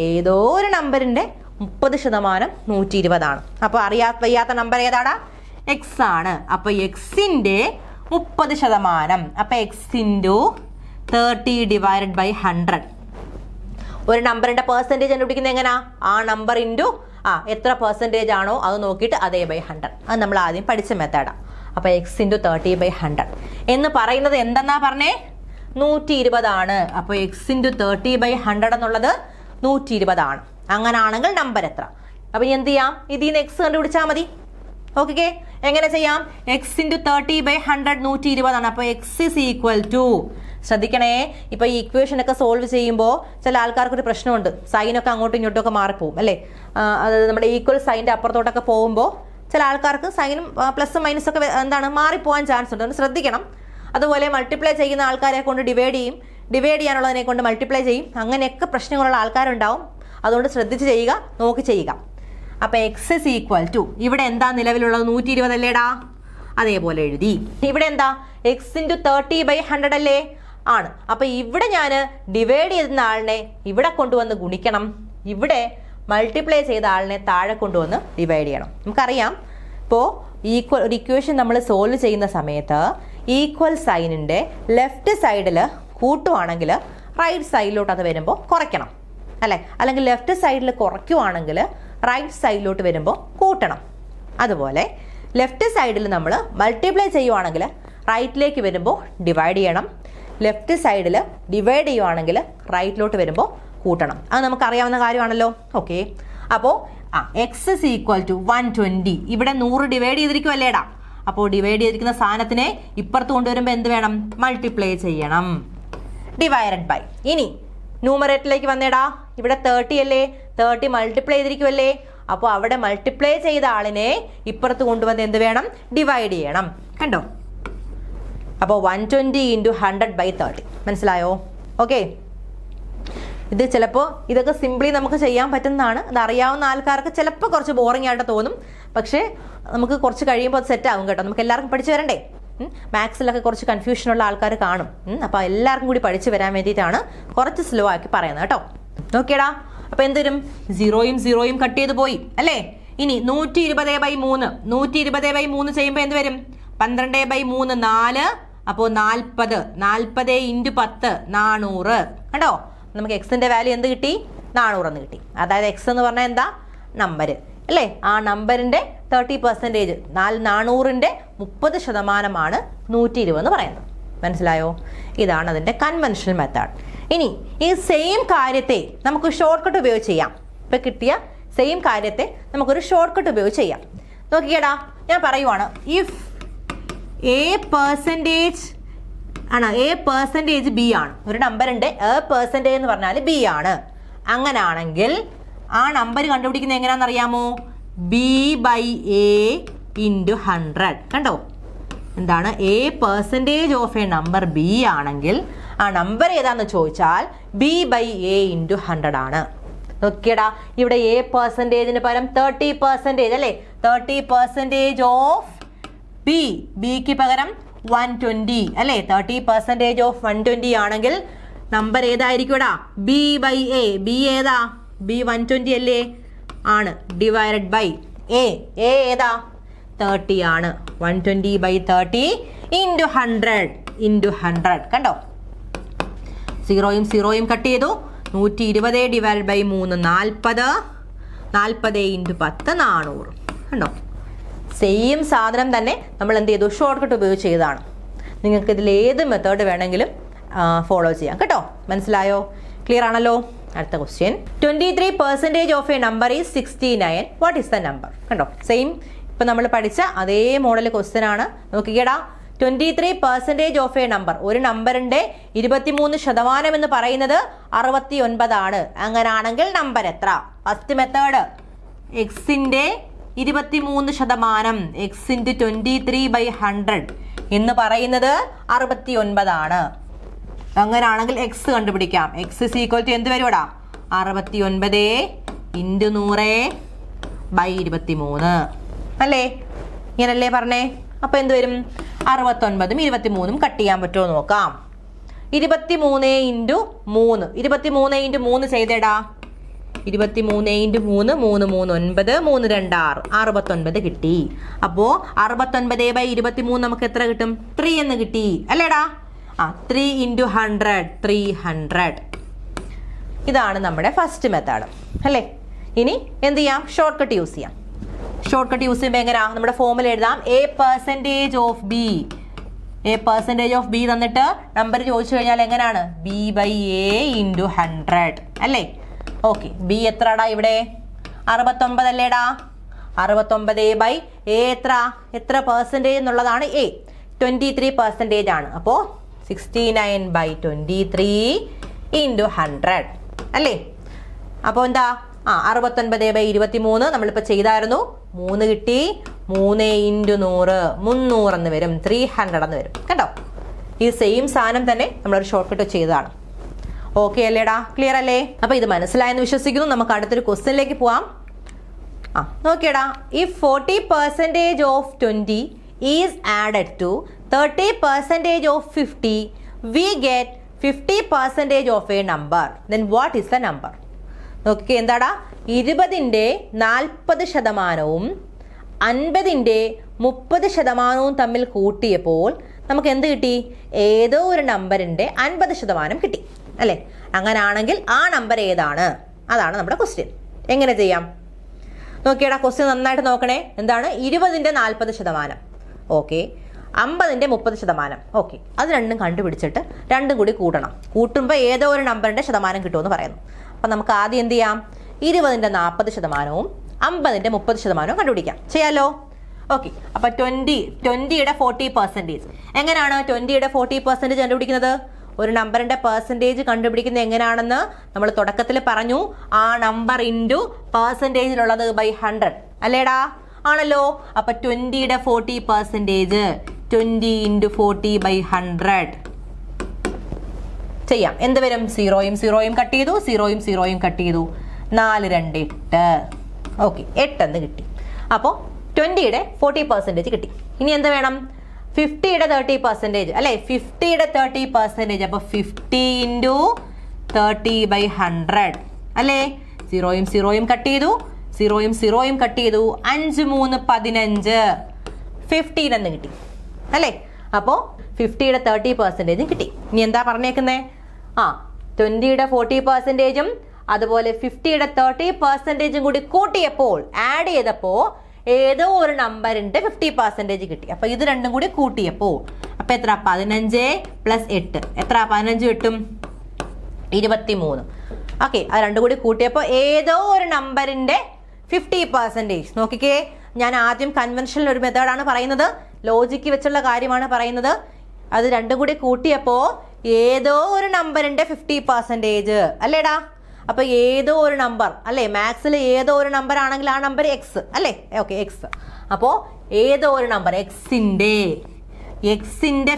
ഏതോ ഒരു നമ്പറിൻ്റെ 30% 120 ആണ്. അപ്പോൾ വയ്യാത്ത നമ്പർ ഏതാടാ? എക്സ് ആണ്. അപ്പോൾ എക്സിൻ്റെ 30%. അപ്പോൾ എക്സ് ഇൻറ്റു 30 ഡിവൈഡഡ് ബൈ 100. ഒരു നമ്പറിൻ്റെ പെർസെൻറ്റേജ് കണ്ടുപിടിക്കുന്നത് എങ്ങനെയാ? ആ നമ്പർ ഇൻറ്റു എത്ര പെർസെൻറ്റേജ് ആണോ അത് നോക്കിയിട്ട് അതേ ബൈ 100. അത് നമ്മൾ ആദ്യം പഠിച്ച മെത്തേഡാണ്. അപ്പോൾ എക്സ് ഇൻറ്റു 30 ബൈ 100 എന്ന് പറയുന്നത് എന്തെന്നാ പറഞ്ഞേ? 120 ആണ്. അപ്പോൾ എക്സ് ഇൻറ്റു 30 ബൈ 100 എന്നുള്ളത് 120 ആണ്. അങ്ങനാണെങ്കിൽ നമ്പർ എത്ര? അപ്പോൾ എന്ത് ചെയ്യാം? ഇതിൽ നിന്ന് എക്സ് കണ്ടുപിടിച്ചാൽ മതി. ഓക്കെ, എങ്ങനെ ചെയ്യാം? എക്സ് ഇൻറ്റു 30 ബൈ 100 120 ആണ്. അപ്പോൾ എക്സ് ഇസ് ഈക്വൽ ടു, ശ്രദ്ധിക്കണേ, ഇപ്പോൾ ഈ ഇക്വേഷൻ ഒക്കെ സോൾവ് ചെയ്യുമ്പോൾ ചില ആൾക്കാർക്കൊരു പ്രശ്നമുണ്ട്. സൈനൊക്കെ അങ്ങോട്ടും ഇങ്ങോട്ടും ഒക്കെ മാറിപ്പോവും അല്ലേ? അതായത് നമ്മുടെ ഈക്വൽ സൈൻ്റെ അപ്പുറത്തോട്ടൊക്കെ പോകുമ്പോൾ ചില ആൾക്കാർക്ക് സൈനും പ്ലസും മൈനസൊക്കെ എന്താണ് മാറിപ്പോകാൻ ചാൻസ് ഉണ്ട്. ഒന്ന് ശ്രദ്ധിക്കണം. അതുപോലെ മൾട്ടിപ്ലൈ ചെയ്യുന്ന ആൾക്കാരെ കൊണ്ട് ഡിവൈഡ് ചെയ്യും. ഡിവൈഡ് ചെയ്യാനുള്ളതിനെ കൊണ്ട് മൾട്ടിപ്ലൈ ചെയ്യും. അങ്ങനെയൊക്കെ പ്രശ്നങ്ങളുള്ള ആൾക്കാരുണ്ടാവും. അതുകൊണ്ട് ശ്രദ്ധിച്ച് ചെയ്യുക, നോക്കി ചെയ്യുക. അപ്പോൾ എക്സ് ഇസ് ഈക്വൽ ടു ഇവിടെ എന്താ നിലവിലുള്ളത് 120 അല്ലേടാ, അതേപോലെ എഴുതി. ഇവിടെ എന്താ എക്സ് ഇൻറ്റു 30/100 അല്ലേ, ആണ്. അപ്പോൾ ഇവിടെ ഞാൻ ഡിവൈഡ് ചെയ്യുന്ന ആളിനെ ഇവിടെ കൊണ്ടുവന്ന് ഗുണിക്കണം, ഇവിടെ മൾട്ടിപ്ലൈ ചെയ്ത ആളിനെ താഴെ കൊണ്ടുവന്ന് ഡിവൈഡ് ചെയ്യണം. നമുക്കറിയാം ഇപ്പോൾ ഈക്വൽ ഒരു ഇക്വേഷൻ നമ്മൾ സോൾവ് ചെയ്യുന്ന സമയത്ത് ഈക്വൽ സൈനിൻ്റെ ലെഫ്റ്റ് സൈഡിൽ കൂട്ടുവാണെങ്കിൽ റൈറ്റ് സൈഡിലോട്ട് അത് വരുമ്പോൾ കുറയ്ക്കണം അല്ലേ, അല്ലെങ്കിൽ ലെഫ്റ്റ് സൈഡിൽ കുറയ്ക്കുവാണെങ്കിൽ റൈറ്റ് സൈഡിലോട്ട് വരുമ്പോൾ കൂട്ടണം. അതുപോലെ ലെഫ്റ്റ് സൈഡിൽ നമ്മൾ മൾട്ടിപ്ലൈ ചെയ്യുവാണെങ്കിൽ റൈറ്റിലേക്ക് വരുമ്പോൾ ഡിവൈഡ് ചെയ്യണം, ലെഫ്റ്റ് സൈഡിൽ ഡിവൈഡ് ചെയ്യുവാണെങ്കിൽ റൈറ്റിലോട്ട് വരുമ്പോൾ കൂട്ടണം. അത് നമുക്കറിയാവുന്ന കാര്യമാണല്ലോ. ഓക്കെ, അപ്പോൾ എക്സ് ഇസ് ഈക്വൽ ടു 120. ഇവിടെ 100 ഡിവൈഡ് ചെയ്തിരിക്കുമല്ലേടാ, അപ്പോൾ ഡിവൈഡ് ചെയ്തിരിക്കുന്ന സാധനത്തിനെ ഇപ്പുറത്ത് കൊണ്ടുവരുമ്പോൾ എന്ത് വേണം, മൾട്ടിപ്ലൈ ചെയ്യണം, ഡിവൈഡഡ് ബൈ. ഇനി ന്യൂമറേറ്ററിലേക്ക് വന്നേടാ, ഇവിടെ 30 അല്ലേ, 30 മൾട്ടിപ്ലൈ ചെയ്തിരിക്കുമല്ലേ, അപ്പോൾ അവിടെ മൾട്ടിപ്ലൈ ചെയ്ത ആളിനെ ഇപ്പുറത്ത് കൊണ്ടുവന്ന് എന്ത് വേണം, ഡിവൈഡ് ചെയ്യണം. കണ്ടോ, അപ്പോൾ 120 × 100/30. മനസ്സിലായോ? ഓക്കെ, ഇത് ചിലപ്പോൾ ഇതൊക്കെ സിംപ്ലി നമുക്ക് ചെയ്യാൻ പറ്റുന്നതാണ്. അത് അറിയാവുന്ന ആൾക്കാർക്ക് ചിലപ്പോൾ കുറച്ച് ബോറിംഗ് ആയിട്ട് തോന്നും, പക്ഷേ നമുക്ക് കുറച്ച് കഴിയുമ്പോൾ അത് സെറ്റ് ആവും കേട്ടോ. നമുക്ക് എല്ലാവർക്കും പഠിച്ചു വരണ്ടേ, മാത്സിലൊക്കെ കുറച്ച് കൺഫ്യൂഷനുള്ള ആൾക്കാർ കാണും. അപ്പോൾ എല്ലാവർക്കും കൂടി പഠിച്ചു വരാൻ വേണ്ടിയിട്ടാണ് കുറച്ച് സ്ലോ ആക്കി പറയുന്നത് കേട്ടോ. നോക്കിയടാ, അപ്പോൾ എന്തുവരും, 0 കട്ട് ചെയ്ത് പോയി അല്ലേ. ഇനി 120/3, 120/3 ചെയ്യുമ്പോൾ എന്ത് വരും, 12/3 4, അപ്പോൾ 40, 40 × 10 400. കണ്ടോ, നമുക്ക് എക്സിൻ്റെ വാല്യൂ എന്ത് കിട്ടി, 400 എന്ന് കിട്ടി. അതായത് എക്സ് എന്ന് പറഞ്ഞാൽ എന്താ, നമ്പർ അല്ലേ. ആ നമ്പറിൻ്റെ 30%, 400ൻ്റെ 30% 120 എന്ന് പറയുന്നത്. മനസ്സിലായോ? ഇതാണ് അതിൻ്റെ കൺവെൻഷണൽ മെത്തേഡ്. ഇനി ഈ സെയിം കാര്യത്തെ നമുക്ക് ഷോർട്ട് കട്ട് ഉപയോഗിച്ച് ചെയ്യാം. ഇപ്പം കിട്ടിയ സെയിം കാര്യത്തെ നമുക്കൊരു ഷോർട്ട് കട്ട് ഉപയോഗിച്ച് ചെയ്യാം. നോക്കിയേടാ, ഞാൻ പറയുവാണ്, ഇഫ് A% ആണ്, A% B ആണ്, ഒരു നമ്പറുണ്ട് A% എന്ന് പറഞ്ഞാൽ B ആണ്. അങ്ങനാണെങ്കിൽ ആ നമ്പർ കണ്ടുപിടിക്കുന്നത് എങ്ങനെയാണെന്നറിയാമോ, B/A × 100. കണ്ടോ, എന്താണ്, A% of a number B ആണെങ്കിൽ ആ നമ്പർ ഏതാണെന്ന് ചോദിച്ചാൽ B/A × 100 ആണ്. നോക്കിയടാ, ഇവിടെ A%ന് പകരം 30% അല്ലേ, 30% ഓഫ് B, ബിക്ക് പകരം 120 അല്ലേ, 30% ഓഫ് 120 ആണെങ്കിൽ നമ്പർ ഏതായിരിക്കുംടാ, B/A. B ഏതാ, B 120 അല്ലേ, ആണ്, ഡിവൈഡഡ് ബൈ A. A ഏതാ, 30 ആണ്. 120/30 × 100. കണ്ടോ, 0 കട്ട് ചെയ്തു. 120 ÷ 3 40, 40 × 10 400. കണ്ടോ, സെയിം സാധനം തന്നെ നമ്മൾ എന്ത് ചെയ്തു, ഷോർട്ട് കട്ട് ഉപയോഗിച്ച് ചെയ്തതാണ്. നിങ്ങൾക്ക് ഇതിൽ ഏത് മെത്തേഡ് വേണമെങ്കിലും ഫോളോ ചെയ്യാം കേട്ടോ. മനസ്സിലായോ? ക്ലിയർ ആണല്ലോ? അടുത്ത question, 23% of a number is 69. What is the number? കണ്ടോ, സെയിം ഇപ്പം നമ്മൾ പഠിച്ച അതേ മോഡൽ ക്വസ്റ്റ്യൻ ആണ്. നോക്കിക്കേടാ, 23% ഓഫ് എ നമ്പർ, ഒരു നമ്പറിൻ്റെ 23% എന്ന് പറയുന്നത് 69 ആണ്. അങ്ങനാണെങ്കിൽ നമ്പർ എത്ര? ഫസ്റ്റ് മെത്തേഡ്, എക്സിൻ്റെ 23%, x × 23/100 എന്ന് പറയുന്നത് 69 ആണ്. അങ്ങനാണെങ്കിൽ എക്സ് കണ്ടുപിടിക്കാം. എക്സ് ഇസ് ഈക്വൽ ടു എന്ത് വരുവാടാ, 69 × 100/23 അല്ലേ, ഇങ്ങനല്ലേ പറഞ്ഞേ. അപ്പോൾ എന്ത് വരും, 69ഉം 23ഉം കട്ട് ചെയ്യാൻ പറ്റുമോ നോക്കാം. 23 × 3, 23 × 3 ചെയ്തേടാ, 23 × 3, 3 3 9, 3 2 6, 69 കിട്ടി. അപ്പോൾ 69/23 നമുക്ക് എത്ര കിട്ടും, 3 എന്ന് കിട്ടി അല്ലേടാ. 3 × 100, 300. ഇതാണ് നമ്മുടെ ഫസ്റ്റ് മെത്തേഡ് അല്ലേ. ഇനി എന്ത് ചെയ്യാം, ഷോർട്ട് കട്ട് യൂസ് ചെയ്യാം. ഷോർട്ട് കട്ട് യൂസ് ചെയ്യുമ്പോൾ എങ്ങനെയാ, നമ്മുടെ ഫോമിൽ എഴുതാം, A% of B. A% of B തന്നിട്ട് നമ്പർ ചോദിച്ചു കഴിഞ്ഞാൽ എങ്ങനെയാണ്, B/A × 100 അല്ലേ. ഓക്കെ, ബി എത്രടാ ഇവിടെ, 69 അല്ലേടാ. 69/A എത്ര പെർസെൻറ്റേജ് എന്നുള്ളതാണ് A, 23% ആണ്. അപ്പോൾ 69/23 × 100 അല്ലേ. അപ്പോൾ എന്താ, 69/23 നമ്മളിപ്പോൾ ചെയ്തായിരുന്നു, 3 കിട്ടി. 3 × 100 300 എന്ന് വരും, 300 എന്ന് വരും. കണ്ടോ, ഈ സെയിം സാധനം തന്നെ നമ്മളൊരു ഷോർട്ട് കട്ട് ചെയ്തതാണ്. ഓക്കെ അല്ലേടാ? ക്ലിയർ അല്ലേ? അപ്പൊ ഇത് മനസ്സിലായെന്ന് വിശ്വസിക്കുന്നു. നമുക്ക് അടുത്തൊരു ക്വസ്റ്റ്യനിലേക്ക് പോവാം. നോക്കിയടാ, if 40% of 20 is added to 30% of 50, we get 50% of a number. Then what is the number? നോക്കിക്കേ, എന്താടാ? 20ന്റെ 40% 50ന്റെ 30% തമ്മിൽ കൂട്ടിയപ്പോൾ നമുക്ക് എന്ത് കിട്ടി? ഏതോ ഒരു നമ്പറിന്റെ 50% കിട്ടി അല്ലേ? അങ്ങനാണെങ്കിൽ ആ നമ്പർ ഏതാണ്? അതാണ് നമ്മുടെ ക്വസ്റ്റ്യൻ. എങ്ങനെ ചെയ്യാം നോക്കിയടാ, ക്വസ്റ്റ്യൻ നന്നായിട്ട് നോക്കണേ. എന്താണ്? 20ന്റെ 40%, ഓക്കെ, 50ന്റെ 30%, ഓക്കെ. അത് രണ്ടും കണ്ടുപിടിച്ചിട്ട് രണ്ടും കൂടി കൂട്ടണം. കൂട്ടുമ്പോൾ ഏതോ ഒരു നമ്പറിന്റെ ശതമാനം കിട്ടുമെന്ന് പറയുന്നു. അപ്പം നമുക്ക് ആദ്യം എന്ത് ചെയ്യാം? 20ന്റെ 40%, 50ന്റെ 30% കണ്ടുപിടിക്കാം. ചെയ്യാലോ? ഓക്കെ. അപ്പം 20യുടെ 40%. എങ്ങനെയാണ് 20യുടെ 40% കണ്ടുപിടിക്കുന്നത്? ഒരു നമ്പറിന്റെ പെർസെൻറ്റേജ് കണ്ടുപിടിക്കുന്നത് എങ്ങനെയാണെന്ന് നമ്മൾ തുടക്കത്തിൽ പറഞ്ഞു. ആ നമ്പർ ഇൻറ്റു പെർസെൻറ്റേജിലുള്ളത് ബൈ 100 അല്ലേടാ? ആണല്ലോ. അപ്പൊ 20യുടെ 40%, 20 × 40/100 ചെയ്യാം. എന്ത് വരും? 0 കട്ട് ചെയ്തു, 0 കട്ട് ചെയ്തു, 4 2 8. ഓക്കെ, 8 എന്ന് കിട്ടി. അപ്പോൾ 20യുടെ 40% കിട്ടി. ഇനി എന്ത് വേണം? 50യുടെ 30% അല്ലെ? 50യുടെ 30%. അപ്പൊ 50 × 30/100 അല്ലേ? 0 കട്ട് ചെയ്തു, 0 കട്ട് ചെയ്തു, 5 3 15, 15 എന്ന് കിട്ടി അല്ലേ? അപ്പോ 50യുടെ 30% കിട്ടി. ഇനി എന്താ പറഞ്ഞേക്കുന്നേ? 20യുടെ 40%ഉം അതുപോലെ 50യുടെ 30% കൂടി കൂട്ടിയപ്പോൾ, ആഡ് ചെയ്തപ്പോ ഏതോ ഒരു നമ്പറിന്റെ 50% കിട്ടി. അപ്പൊ ഇത് രണ്ടും കൂടി കൂട്ടിയപ്പോ അപ്പൊ എത്ര? 15 + 8 എത്ര? 15 കിട്ടും 23. ഓക്കെ, അത് രണ്ടും കൂടി കൂട്ടിയപ്പോ ഏതോ ഒരു നമ്പറിന്റെ 50%. നോക്കിക്കേ, ഞാൻ ആദ്യം കൺവെൻഷണൽ ഒരു മെത്തേഡാണ് പറയുന്നത്, ലോജിക്ക് വെച്ചുള്ള കാര്യമാണ് പറയുന്നത്. അത് രണ്ടും കൂടി കൂട്ടിയപ്പോ ഏതോ ഒരു നമ്പറിന്റെ 50% അല്ലേടാ? അപ്പൊ ഏതോ ഒരു നമ്പർ അല്ലേ? മാത്സിൽ ഏതോ ഒരു നമ്പർ ആണെങ്കിൽ ആ നമ്പർ എക്സ് അല്ലേ? Okay, X. അപ്പോ ഏതോ ഒരു നമ്പർ എക്സിന്റെ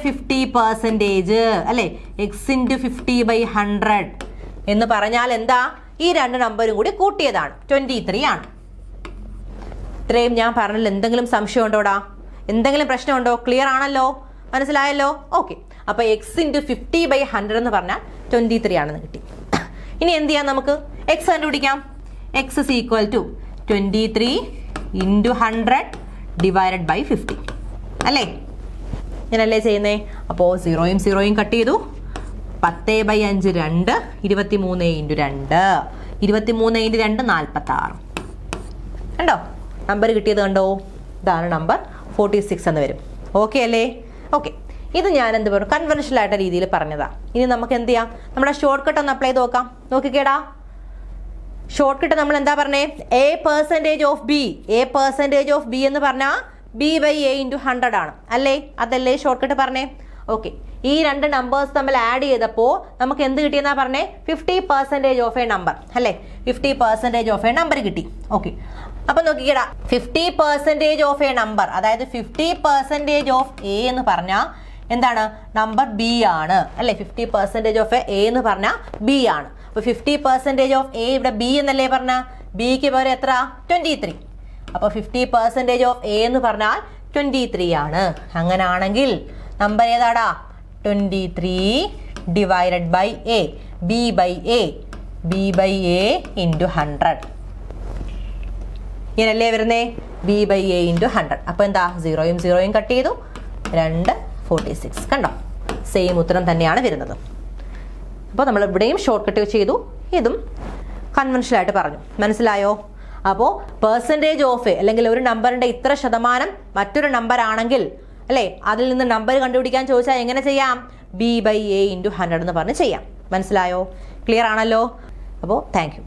50% അല്ലെ? x × 50/100 എന്ന് പറഞ്ഞാൽ എന്താ? ഈ രണ്ട് നമ്പറും കൂടി കൂട്ടിയതാണ്, 23 ആണ്. ഇത്രയും ഞാൻ പറഞ്ഞതിൽ എന്തെങ്കിലും സംശയം ഉണ്ടോടാ? എന്തെങ്കിലും പ്രശ്നമുണ്ടോ? ക്ലിയർ ആണല്ലോ? മനസ്സിലായല്ലോ? ഓക്കെ. അപ്പൊ x × 50/100 എന്ന് പറഞ്ഞാൽ 23 ആണെന്ന് കിട്ടി. ഇനി എന്ത് ചെയ്യാം? നമുക്ക് x കണ്ടുപിടിക്കാം. x = 23 × 100 / 50 അല്ലേ? ഞാനല്ലേ ചെയ്യുന്നേ? അപ്പോൾ 0 കട്ട് ചെയ്തു, 10/5 2, 23 × 2, 23 × 2 46. കണ്ടോ നമ്പർ കിട്ടിയത്? കണ്ടോ? ഇതാണ് നമ്പർ 46 എന്ന് വരും. ഓക്കെ അല്ലേ? ഓക്കെ. ഇത് ഞാൻ എന്ത് പറഞ്ഞു? കൺവെൻഷണൽ ആയിട്ട് രീതിയിൽ പറഞ്ഞതാ. ഇനി നമുക്ക് എന്ത് ചെയ്യാം? നമ്മുടെ ഷോർട്ട് കട്ട് ഒന്ന് അപ്ലൈ ചെയ്ത് നോക്കാം. നോക്കിക്കേടാ, ഷോർട്ട് കട്ട് നമ്മൾ എന്താ പറഞ്ഞേ? A% of B. A% of B എന്ന് പറഞ്ഞാൽ B/A × 100 ആണ് അല്ലേ? അതല്ലേ ഷോർട്ട് കട്ട് പറഞ്ഞേ? ഓക്കെ. ഈ രണ്ട് നമ്പേഴ്സ് തമ്മിൽ ആഡ് ചെയ്തപ്പോൾ നമുക്ക് എന്ത് കിട്ടിയെന്നാ പറഞ്ഞേ? 50% ഓഫ് എ നമ്പർ അല്ലേ? 50% ഓഫ് എ നമ്പർ കിട്ടി. ഓക്കെ. അപ്പൊ നോക്കിക്കേടാ, 50% ഓഫ് എ നമ്പർ, അതായത് 50% ഓഫ് എ എന്ന് പറഞ്ഞാൽ എന്താണ്? നമ്പർ B ആണ് അല്ലെ? 50% ഓഫ് എ എന്ന് പറഞ്ഞാൽ B ആണ്. അപ്പൊ 50% ഓഫ് എ ഇവിടെ B എന്നല്ലേ പറഞ്ഞ? ബിക്ക് പകരം എത്ര? 23. അപ്പൊ 50% ഓഫ് എ എന്ന് പറഞ്ഞാൽ 23 ആണ്. അങ്ങനാണെങ്കിൽ നമ്പർ ഏതാടാ? 23 / A. B/A × 100 ഇങ്ങനല്ലേ വരുന്നേ? B/A × 100. അപ്പൊ എന്താ? 0 കട്ട് ചെയ്തു, 2 46. കണ്ടോ? സെയിം ഉത്തരം തന്നെയാണ് വരുന്നത്. അപ്പോൾ നമ്മൾ ഇവിടെയും ഷോർട്ട് കട്ട് ചെയ്തു, ഇതും കൺവെൻഷണൽ ആയിട്ട് പറഞ്ഞു. മനസ്സിലായോ? അപ്പോൾ പെർസെൻറ്റേജ് ഓഫ് എ അല്ലെങ്കിൽ ഒരു നമ്പറിന്റെ ഇത്ര ശതമാനം മറ്റൊരു നമ്പർ ആണെങ്കിൽ അല്ലേ, അതിൽ നിന്ന് നമ്പർ കണ്ടുപിടിക്കാൻ ചോദിച്ചാൽ എങ്ങനെ ചെയ്യാം? B/A × 100 എന്ന് പറഞ്ഞ് ചെയ്യാം. മനസ്സിലായോ? ക്ലിയർ ആണല്ലോ? അപ്പോൾ താങ്ക് യു.